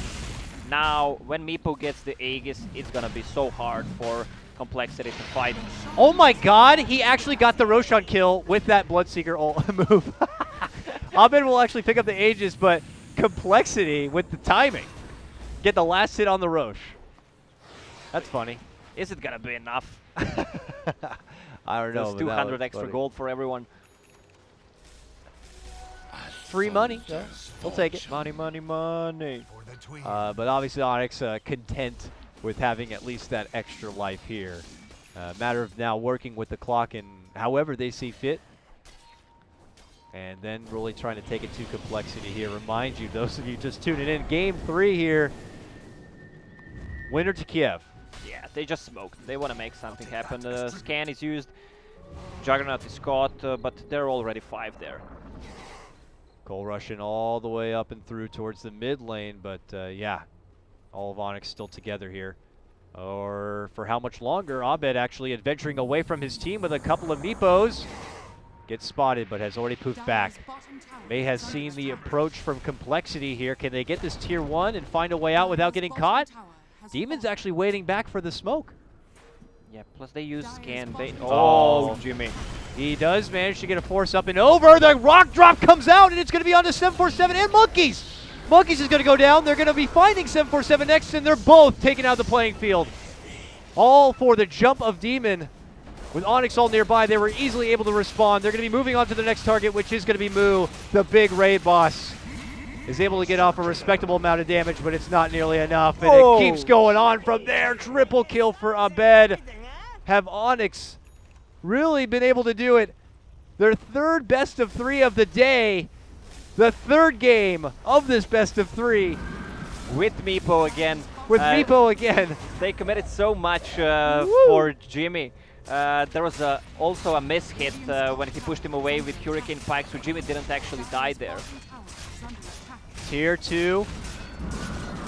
Speaker 2: Now, when Meepo gets the Aegis, it's gonna be so hard for compLexity to fight.
Speaker 1: Oh my god, he actually got the Roshan kill with that Bloodseeker ult move. Abed will actually pick up the Aegis, but compLexity with the timing. Get the last hit on the Roche. That's funny.
Speaker 2: Is it gonna be enough?
Speaker 1: I don't know.
Speaker 2: There's
Speaker 1: but that
Speaker 2: 200
Speaker 1: was
Speaker 2: extra
Speaker 1: funny.
Speaker 2: gold for everyone.
Speaker 1: Free money. Yeah, we'll take it.
Speaker 2: Money, money, money.
Speaker 1: But obviously Onyx content with having at least that extra life here. Matter of now working with the clock and however they see fit. And then really trying to take it to compLexity here. Remind you, those of you just tuning in, game 3 here. Winner to Kiev.
Speaker 2: Yeah, they just smoked. They want to make something happen. Scan is used. Juggernaut is caught, but there are already 5 there.
Speaker 1: Cole rushing all the way up and through towards the mid lane, but yeah, all of Onyx still together here. Or for how much longer? Abed actually adventuring away from his team with a couple of Meepos. Gets spotted, but has already poofed back. May has seen the approach from compLexity here. Can they get this tier 1 and find a way out without getting caught? Demon's actually waiting back for the smoke.
Speaker 2: Yeah, plus they use scan.
Speaker 1: Oh,
Speaker 2: Jimmy.
Speaker 1: He does manage to get a force up and over. The rock drop comes out, and it's going to be onto 747 and Monkeys. Monkeys is going to go down. They're going to be finding 747 next, and they're both taken out of the playing field. All for the jump of Demon. With Onyx all nearby, they were easily able to respond. They're going to be moving on to the next target, which is going to be Moo, the big raid boss. Is able to get off a respectable amount of damage, but it's not nearly enough, and it keeps going on from there. Triple kill for Abed. Have Onyx really been able to do it? Their third best of 3 of the day. The third game of this best of 3.
Speaker 2: With Meepo again.
Speaker 1: With Meepo again.
Speaker 2: They committed so much for Jimmy. There was also a miss hit when he pushed him away with Hurricane Pike, so Jimmy didn't actually die there.
Speaker 1: Tier 2.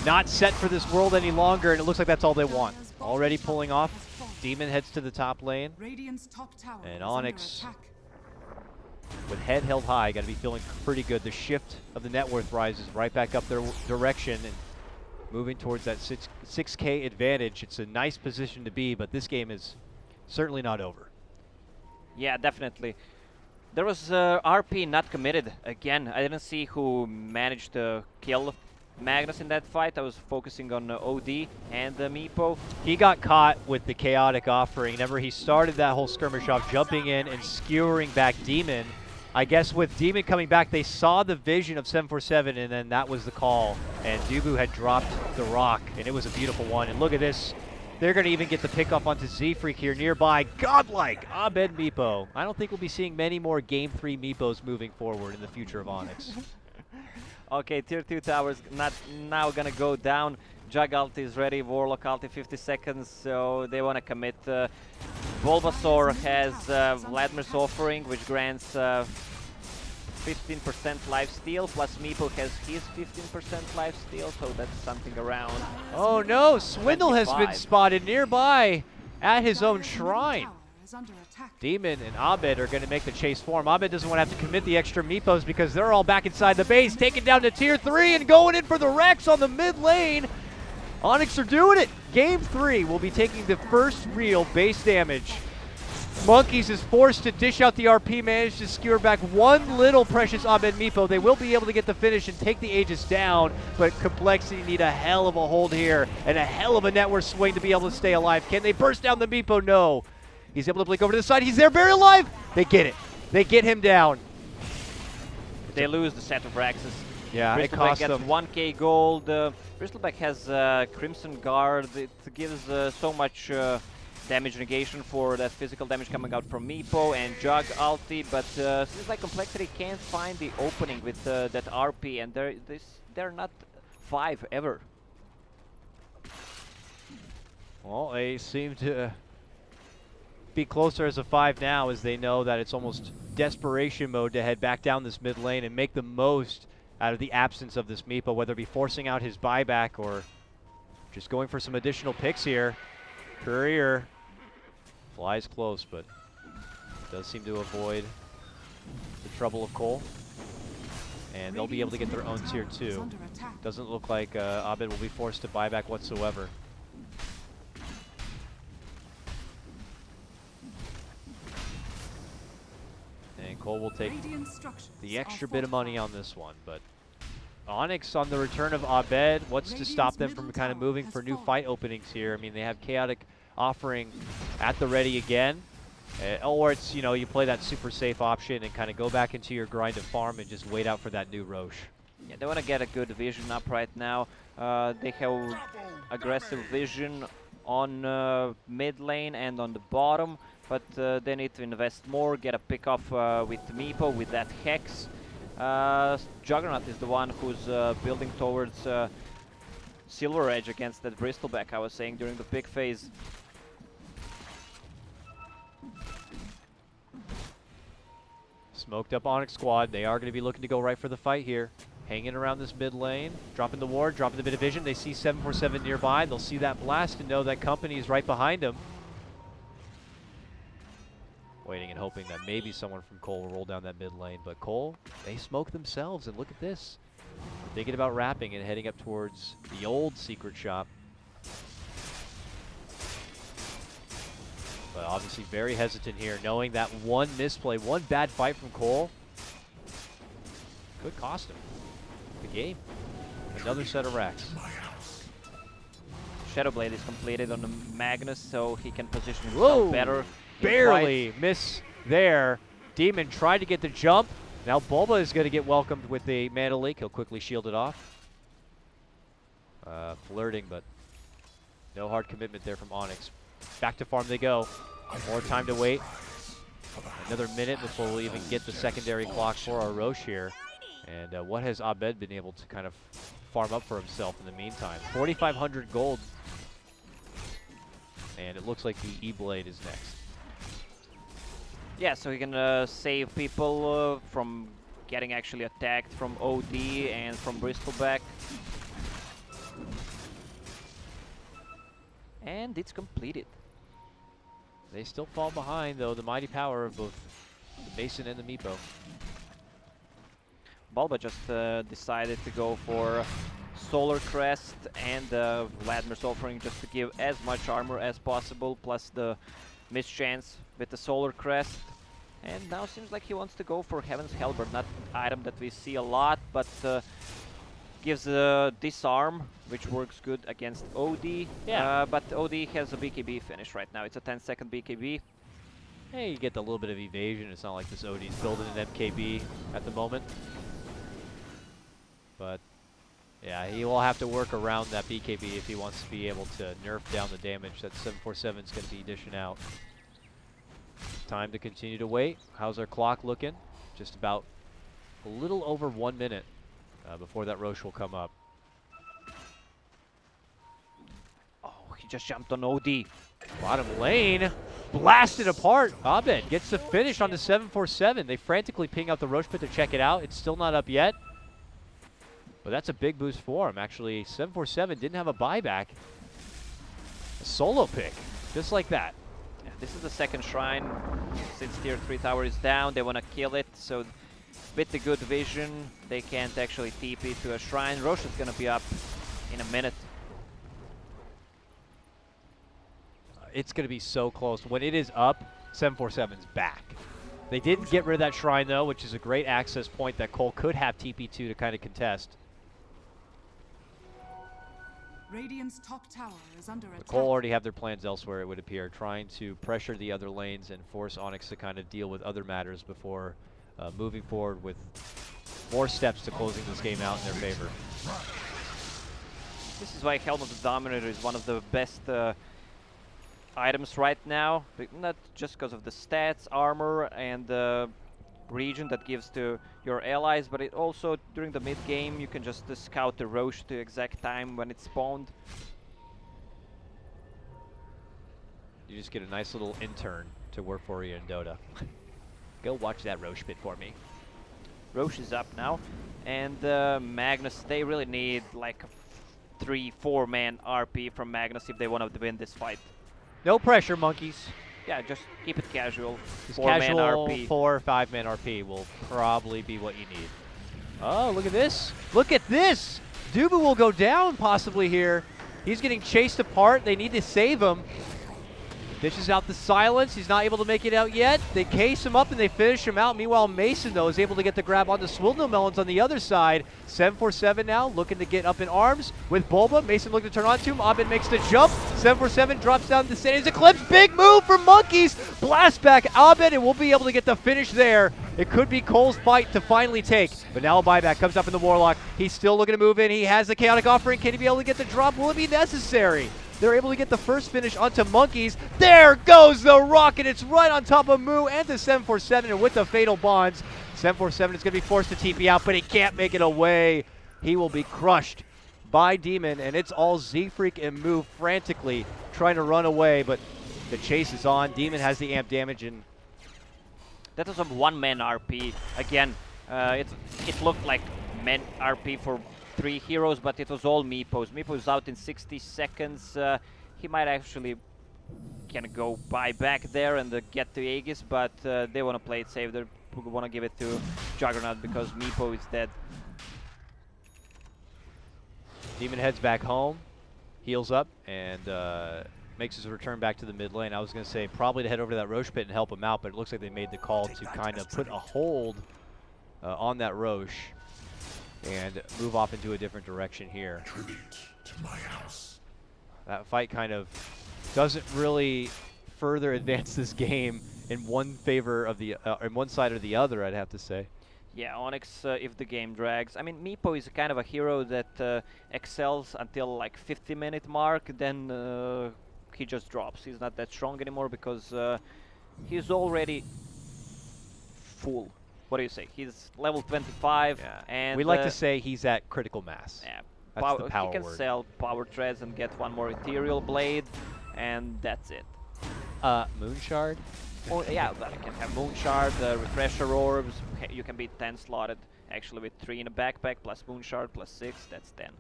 Speaker 1: Not set for this world any longer, and it looks like that's all they want. Already pulling off. Demon heads to the top lane. And Onyx, with head held high, got to be feeling pretty good. The shift of the net worth rises right back up their direction and moving towards that 6K advantage. It's a nice position to be, but this game is certainly not over.
Speaker 2: Yeah, definitely. There was RP not committed again. I didn't see who managed to kill Magnus in that fight. I was focusing on OD and Meepo.
Speaker 1: He got caught with the chaotic offering. Whenever he started that whole skirmish off, jumping in and skewering back Demon. I guess with Demon coming back, they saw the vision of 747, and then that was the call. And Dubu had dropped the rock, and it was a beautiful one. And look at this. They're going to even get the pick off onto Z-Freak here nearby. Godlike Abed Meepo. I don't think we'll be seeing many more Game 3 Meepos moving forward in the future of Onyx.
Speaker 2: Okay, tier 2 towers not now gonna go down. Jug ult is ready, Warlock ult in 50 seconds, so they wanna commit. Bulbasaur has Vladimir's offering, which grants 15% lifesteal, plus Meepo has his 15% lifesteal, so that's something around.
Speaker 1: Oh no, Swindle has been
Speaker 2: 25.
Speaker 1: spotted nearby at his own shrine. Demon and Abed are going to make the chase for him. Abed doesn't want to have to commit the extra Meepos because they're all back inside the base, taken down to tier 3 and going in for the Rex on the mid lane. Onyx are doing it. Game 3 will be taking the first real base damage. Monkeys is forced to dish out the RP, managed to skewer back one little precious Abed Meepo. They will be able to get the finish and take the Aegis down, but compLexity need a hell of a hold here and a hell of a network swing to be able to stay alive. Can they burst down the Meepo? No. He's able to blink over to the side. He's there, very alive. They get it. They get him down.
Speaker 2: They lose the set of Raxes.
Speaker 1: Yeah, it
Speaker 2: Bristleback
Speaker 1: cost
Speaker 2: gets
Speaker 1: them.
Speaker 2: 1k gold. Bristleback has Crimson Guard. It gives so much damage negation for that physical damage coming out from Meepo and Jug ulti, but seems like compLexity can't find the opening with that RP, and they're not 5 ever.
Speaker 1: Well, they seem to be closer as a 5 now, as they know that it's almost desperation mode to head back down this mid lane and make the most out of the absence of this Meepo, whether it be forcing out his buyback or just going for some additional picks here. Courier flies close, but does seem to avoid the trouble of Cole. And they'll be able to get their own tier 2. Doesn't look like Abed will be forced to buy back whatsoever. And Cole will take the extra bit of money on this one, but Onyx on the return of Abed, what's to stop them from kind of moving for new fight openings here? I mean, they have Chaotic offering at the ready again. Or it's, you know, you play that super safe option and kind of go back into your grind of farm and just wait out for that new Roche.
Speaker 2: Yeah, they want to get a good vision up right now. They have aggressive vision on mid lane and on the bottom, but they need to invest more, get a pick off with Meepo with that Hex. Juggernaut is the one who's building towards Silver Edge against that Bristleback I was saying during the pick phase.
Speaker 1: Smoked up Onyx squad. They are going to be looking to go right for the fight here. Hanging around this mid lane, dropping the ward, dropping the bit of vision. They see 747 nearby. They'll see that blast and know that company is right behind them. Waiting and hoping that maybe someone from Cole will roll down that mid lane. But Cole, they smoke themselves, and look at this. They're thinking about wrapping and heading up towards the old secret shop. But obviously very hesitant here, knowing that one misplay, one bad fight from Cole could cost him the game. Another set of racks.
Speaker 2: Shadowblade is completed on the Magnus, so he can position himself better.
Speaker 1: Barely miss there. Demon tried to get the jump. Now Bulba is going to get welcomed with the Mana Leak. He'll quickly shield it off. Flirting, but no hard commitment there from Onyx. Back to farm they go. More time to wait. Another minute before we'll even get the secondary clock for our Roche here. And what has Abed been able to kind of farm up for himself in the meantime? 4,500 gold. And it looks like the E-Blade is next.
Speaker 2: Yeah, so he can save people from getting actually attacked from OD and from Bristleback. And it's completed.
Speaker 1: They still fall behind, though, the mighty power of both the Mason and the Meepo.
Speaker 2: Bulba just decided to go for Solar Crest and Vladimir's offering just to give as much armor as possible, plus the mischance with the Solar Crest. And now seems like he wants to go for Heaven's Halberd, not an item that we see a lot, but gives Disarm, which works good against OD.
Speaker 1: Yeah.
Speaker 2: But OD has a BKB finish right now. It's a 10-second BKB.
Speaker 1: Hey, you get a little bit of evasion. It's not like this OD's building an MKB at the moment. But yeah, he will have to work around that BKB if he wants to be able to nerf down the damage that 747 is going to be dishing out. Time to continue to wait. How's our clock looking? Just about a little over 1 minute before that Roche will come up.
Speaker 2: Oh, he just jumped on OD.
Speaker 1: Bottom lane, blasted apart. Abed gets the finish on the 747. They frantically ping out the Roche pit to check it out. It's still not up yet. But that's a big boost for him. Actually, 747 didn't have a buyback. A solo pick, just like that.
Speaker 2: Yeah, this is the second shrine. Since tier 3 tower is down, they want to kill it. So with the good vision, they can't actually TP to a shrine. Roche is going to be up in a minute.
Speaker 1: It's going to be so close. When it is up, 747's back. They didn't get rid of that shrine, though, which is a great access point that Cole could have TP2 to kind of contest.
Speaker 3: Radiant's top tower is under attack.
Speaker 1: Cole already have their plans elsewhere, it would appear, trying to pressure the other lanes and force Onyx to kind of deal with other matters before moving forward with more steps to closing this game out in their favor.
Speaker 2: This is why Helmet of Dominator is one of the best items right now, but not just because of the stats, armor, and the region that gives to your allies, but it also, during the mid game, you can just scout the Roche to exact time when it spawned.
Speaker 1: You just get a nice little intern to work for you in Dota. Go watch that Roche bit for me.
Speaker 2: Roche is up now, and Magnus, they really need like a 3-4 man RP from Magnus if they want to win this fight.
Speaker 1: No pressure, monkeys.
Speaker 2: Yeah, just keep it casual.
Speaker 1: This
Speaker 2: 4 man
Speaker 1: casual
Speaker 2: RP.
Speaker 1: 4 or 5 man RP will probably be what you need. Oh, look at this. Look at this. Dubu will go down possibly here. He's getting chased apart. They need to save him. Dishes out the silence. He's not able to make it out yet. They case him up and they finish him out. Meanwhile, Mason, though, is able to get the grab on the Swindle Melons on the other side. 747 now looking to get up in arms with Bulba. Mason looking to turn on to him. Abed makes the jump. 747 drops down to Sandy's Eclipse. Big move for Monkeys. Blast back Abed, and we'll be able to get the finish there. It could be Cole's fight to finally take. But now a buyback comes up in the Warlock. He's still looking to move in. He has the Chaotic Offering. Can he be able to get the drop? Will it be necessary? They're able to get the first finish onto Monkeys. There goes the rocket. It's right on top of Moo and the 747, and with the Fatal Bonds, 747 is going to be forced to TP out, but he can't make it away. He will be crushed by Demon, and it's all Z-Freak and Moo frantically trying to run away, but the chase is on. Demon has the amp damage, and
Speaker 2: That was a one-man RP. Again, it looked like man RP for 3 heroes, but it was all Meepos. Meepos out in 60 seconds. He might actually can go buy back there and get to Aegis, but they want to play it safe. They want to give it to Juggernaut because Meepo is dead.
Speaker 1: Demon heads back home, heals up, and makes his return back to the mid lane. I was going to say probably to head over to that Roche pit and help him out, but it looks like they made the call to kind of put a hold on that Roche and move off into a different direction here.
Speaker 4: Tribute to my house.
Speaker 1: That fight kind of doesn't really further advance this game in one favor of the in one side or the other, I'd have to say.
Speaker 2: Yeah, Onyx, if the game drags. I mean, Meepo is kind of a hero that excels until like 50-minute mark, then he just drops. He's not that strong anymore because he's already full. What do you say? He's level 25,
Speaker 1: Yeah.
Speaker 2: and
Speaker 1: We like to say he's at critical mass.
Speaker 2: yeah,
Speaker 1: That's the power
Speaker 2: he can
Speaker 1: word.
Speaker 2: sell power treads and get one more ethereal blade, and that's it.
Speaker 1: Moonshard?
Speaker 2: Oh yeah, but you can have Moonshard, Refresher Orbs. You can be 10 slotted actually with 3 in a backpack plus Moonshard plus 6. That's 10.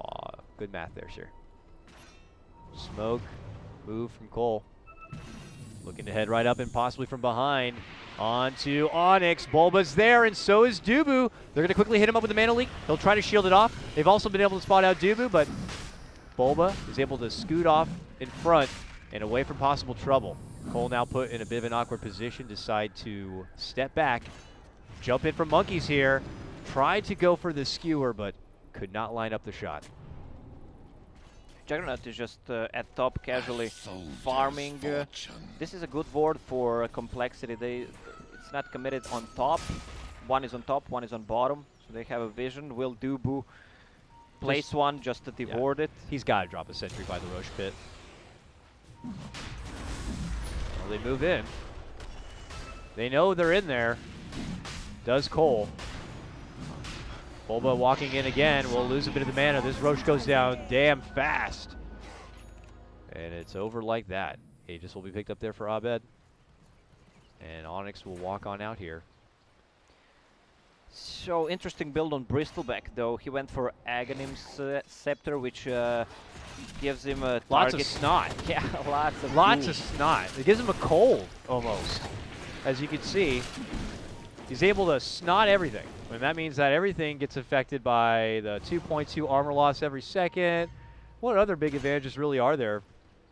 Speaker 1: Aw, good math there, sir. Smoke, move from Cole. Looking to head right up and possibly from behind. On to Onyx. Bulba's there, and so is Dubu. They're going to quickly hit him up with the Mana Leak. He'll try to shield it off. They've also been able to spot out Dubu, but Bulba is able to scoot off in front and away from possible trouble. Cole now put in a bit of an awkward position, decide to step back, jump in from Monkeys here, tried to go for the skewer, but could not line up the shot.
Speaker 2: Juggernaut is just at top casually farming. This is a good ward for compLexity. It's not committed on top. One is on top, one is on bottom. So they have a vision. Will Dubu place one just to devord it?
Speaker 1: He's got to drop a sentry by the Roche pit. Well, they move in. They know they're in there. Does Cole. Bulba walking in again. We'll lose a bit of the mana. This Roche goes down damn fast. And it's over like that. Aegis will be picked up there for Abed. And Onyx will walk on out here.
Speaker 2: So interesting build on Bristleback though. He went for Aghanim's Scepter, which gives him a
Speaker 1: Lots
Speaker 2: target.
Speaker 1: of snot.
Speaker 2: Yeah, lots of
Speaker 1: Lots
Speaker 2: goo.
Speaker 1: of snot. It gives him a cold, almost. As you can see, he's able to snot everything. And that means that everything gets affected by the 2.2 armor loss every second. What other big advantages really are there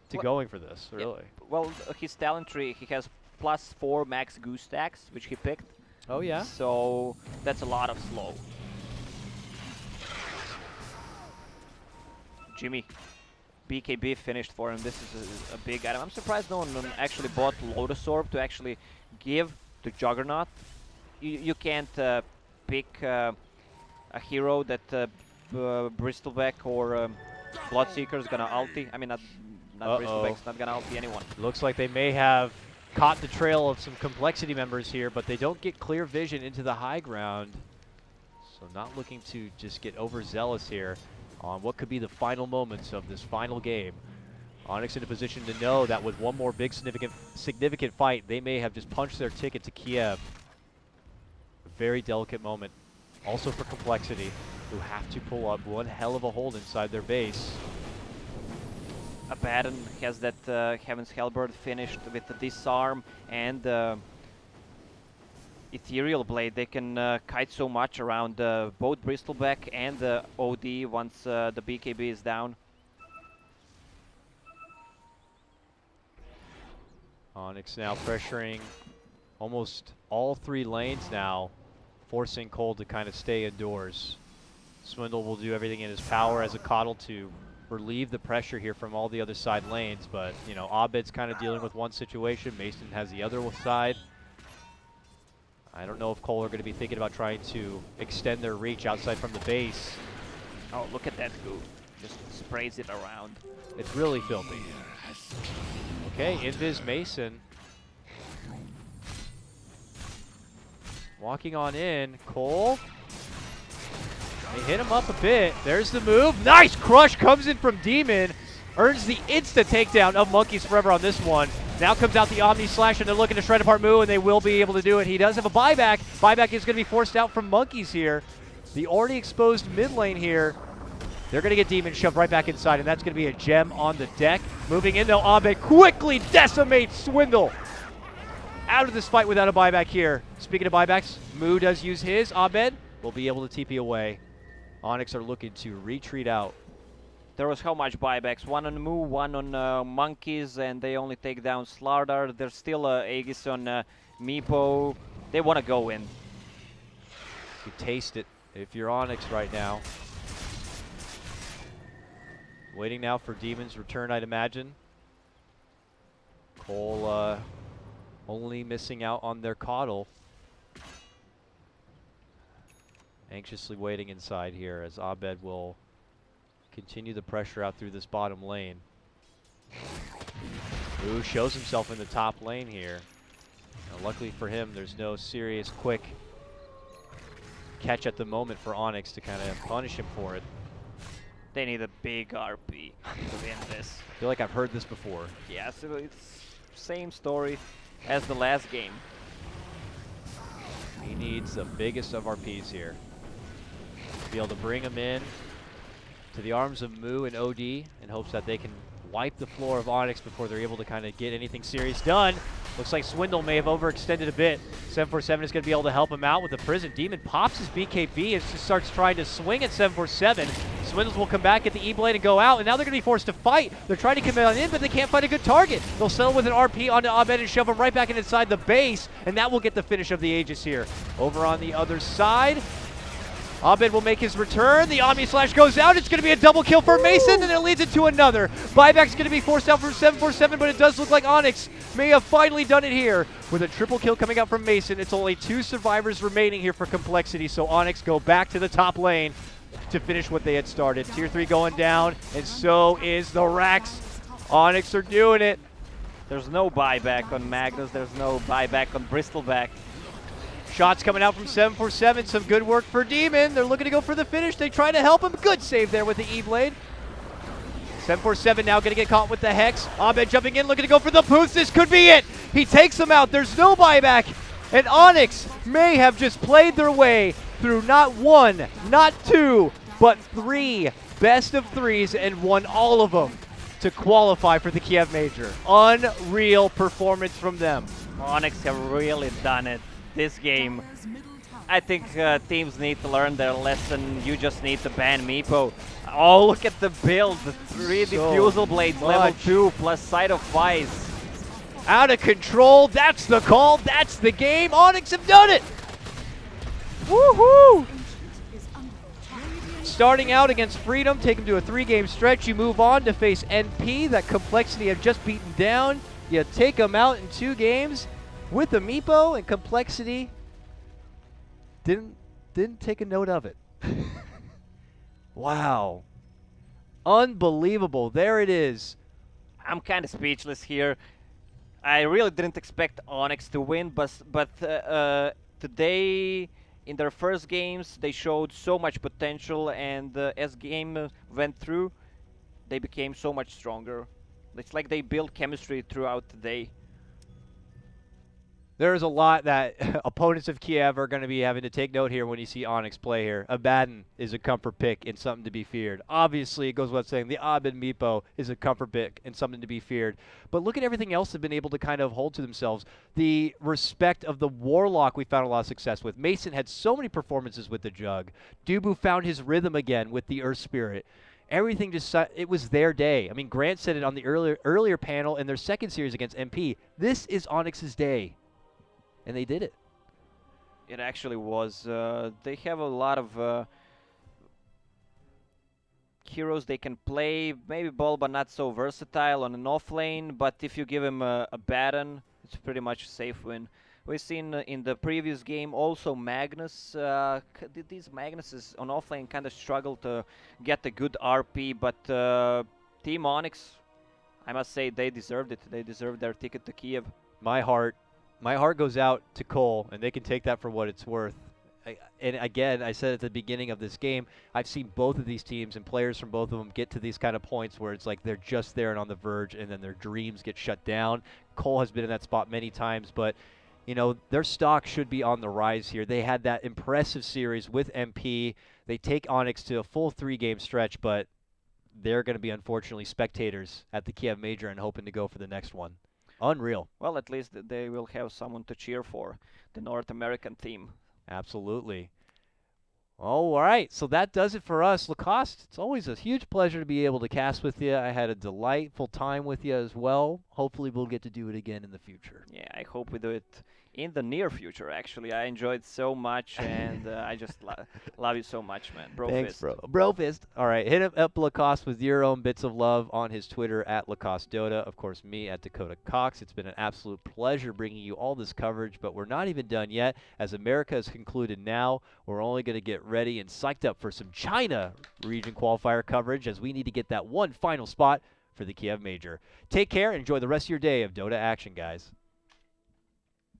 Speaker 1: to going for this, really?
Speaker 2: Well, his talent tree, he has +4 max goose stacks, which he picked.
Speaker 1: Oh, yeah?
Speaker 2: So that's a lot of slow. Jimmy, BKB finished for him. This is a big item. I'm surprised no one actually bought Lotus Orb to actually give to Juggernaut. You can't pick a hero that Bristleback or Bloodseeker is gonna ulti. I mean, not Bristleback's not gonna ulti anyone.
Speaker 1: Looks like they may have caught the trail of some complexity members here, but they don't get clear vision into the high ground. So not looking to just get overzealous here on what could be the final moments of this final game. Onyx in a position to know that with one more big significant fight, they may have just punched their ticket to Kiev. A very delicate moment. Also for complexity, who have to pull up one hell of a hold inside their base.
Speaker 2: Abaddon has that Heaven's Hellbird finished with the Disarm and Ethereal Blade. They can kite so much around both Bristleback and the OD once the BKB is down.
Speaker 1: Onyx now pressuring almost all 3 lanes now, forcing Cole to kind of stay indoors. Swindle will do everything in his power as a coddle to relieve the pressure here from all the other side lanes, but you know, Abed's kind of dealing with one situation, Mason has the other side. I don't know if Cole are going to be thinking about trying to extend their reach outside from the base.
Speaker 2: Oh, look at that goo. Just sprays it around.
Speaker 1: It's really filthy. Okay, Invis Mason. Walking on in, Cole. They hit him up a bit. There's the move. Nice crush comes in from Demon. Earns the insta takedown of Monkeys Forever on this one. Now comes out the Omni Slash, and they're looking to shred apart Moo, and they will be able to do it. He does have a buyback. Buyback is going to be forced out from Monkeys here. The already exposed mid lane here. They're going to get Demon shoved right back inside, and that's going to be a gem on the deck. Moving in, though, Abed quickly decimates Swindle. Out of this fight without a buyback here. Speaking of buybacks, Moo does use his. Abed will be able to TP away. Onyx are looking to retreat out.
Speaker 2: There was how much buybacks? One on Moo, one on Monkeys, and they only take down Slardar. There's still Aegis on Meepo. They want to go in.
Speaker 1: You taste it if you're Onyx right now. Waiting now for Demon's return, I'd imagine. Cole only missing out on their coddle. Anxiously waiting inside here as Abed will continue the pressure out through this bottom lane. Moo shows himself in the top lane here. Now, luckily for him, there's no serious quick catch at the moment for Onyx to kind of punish him for it.
Speaker 2: They need a big RP to win this.
Speaker 1: I feel like I've heard this before.
Speaker 2: Yeah, so it's same story as the last game.
Speaker 1: He needs the biggest of RPs here. To be able to bring him in to the arms of Moo and OD in hopes that they can wipe the floor of Onyx before they're able to kind of get anything serious done. Looks like Swindle may have overextended a bit. 747 is going to be able to help him out with the prison. Demon pops his BKB and just starts trying to swing at 747. Swindles will come back at the E-Blade and go out, and now they're going to be forced to fight. They're trying to come on in, but they can't find a good target. They'll settle with an RP onto Abed and shove him right back inside the base, and that will get the finish of the Aegis here. Over on the other side, Abed will make his return. The Omni Slash goes out. It's going to be a double kill for Mason, and it leads into another. Buyback's going to be forced out from 747, but it does look like Onyx may have finally done it here. With a triple kill coming out from Mason, it's only 2 survivors remaining here for complexity, so Onyx go back to the top lane to finish what they had started. Tier 3 going down, and so is the Rax. Onyx are doing it.
Speaker 2: There's no buyback on Magnus. There's no buyback on Bristleback.
Speaker 1: Shots coming out from 747. Some good work for Demon. They're looking to go for the finish. They try to help him. Good save there with the E-Blade. 747 now going to get caught with the Hex. Abed jumping in, looking to go for the Poots. This could be it. He takes him out. There's no buyback. And Onyx may have just played their way through not 1, not 2, but 3 best of 3s and won all of them to qualify for the Kiev Major. Unreal performance from them.
Speaker 2: Onyx have really done it this game. I think teams need to learn their lesson. You just need to ban Meepo. Oh, look at the build. The 3
Speaker 1: So
Speaker 2: diffusal blades, level
Speaker 1: much.
Speaker 2: 2 plus Sight of Vice.
Speaker 1: Out of control. That's the call. That's the game. Onyx have done it. Woohoo! Starting out against Freedom, take them to a 3-game stretch. You move on to face NP, that compLexity have just beaten down. You take them out in 2 games with a Meepo, and compLexity didn't take a note of it. Wow. Unbelievable. There it is.
Speaker 2: I'm kind of speechless here. I really didn't expect Onyx to win, but today in their first games they showed so much potential, and as game went through, they became so much stronger. It's like they built chemistry throughout the day.
Speaker 1: There's a lot that opponents of Kiev are going to be having to take note here when you see Onyx play here. Abaddon is a comfort pick and something to be feared. Obviously, it goes without saying, the Abed Meepo is a comfort pick and something to be feared. But look at everything else they've been able to kind of hold to themselves. The respect of the Warlock we found a lot of success with. Mason had so many performances with the Jug. Dubu found his rhythm again with the Earth Spirit. Everything just, it was their day. I mean, Grant said it on the earlier panel in their second series against MP. This is Onyx's day. And they did it.
Speaker 2: It actually was. They have a lot of heroes they can play. Maybe Bulba not so versatile on an off lane, but if you give him a Baron, it's pretty much a safe win. We've seen in the previous game also Magnus. These Magnuses on off lane kind of struggle to get a good RP, but Team Onyx, I must say, they deserved it. They deserved their ticket to Kiev.
Speaker 1: My heart goes out to Cole, and they can take that for what it's worth. And again, I said at the beginning of this game, I've seen both of these teams and players from both of them get to these kind of points where it's like they're just there and on the verge, and then their dreams get shut down. Cole has been in that spot many times, but you know, their stock should be on the rise here. They had that impressive series with MP. They take Onyx to a full 3-game stretch, but they're going to be, unfortunately, spectators at the Kiev Major and hoping to go for the next one. Unreal.
Speaker 2: Well, at least they will have someone to cheer for, the North American team.
Speaker 1: Absolutely. Oh, all right. So that does it for us. Lacoste, it's always a huge pleasure to be able to cast with you. I had a delightful time with you as well. Hopefully we'll get to do it again in the future.
Speaker 2: Yeah, I hope we do it in the near future, actually. I enjoyed so much, and I just love you so much, man. Bro
Speaker 1: Thanks,
Speaker 2: fist.
Speaker 1: bro. Bro fist. All right, hit him up, Lacoste, with your own bits of love on his Twitter at Lacoste Dota. Of course, me at Dakota Cox. It's been an absolute pleasure bringing you all this coverage, but we're not even done yet. As America has concluded now, we're only going to get ready and psyched up for some China region qualifier coverage, as we need to get that one final spot for the Kiev Major. Take care and enjoy the rest of your day of Dota action, guys.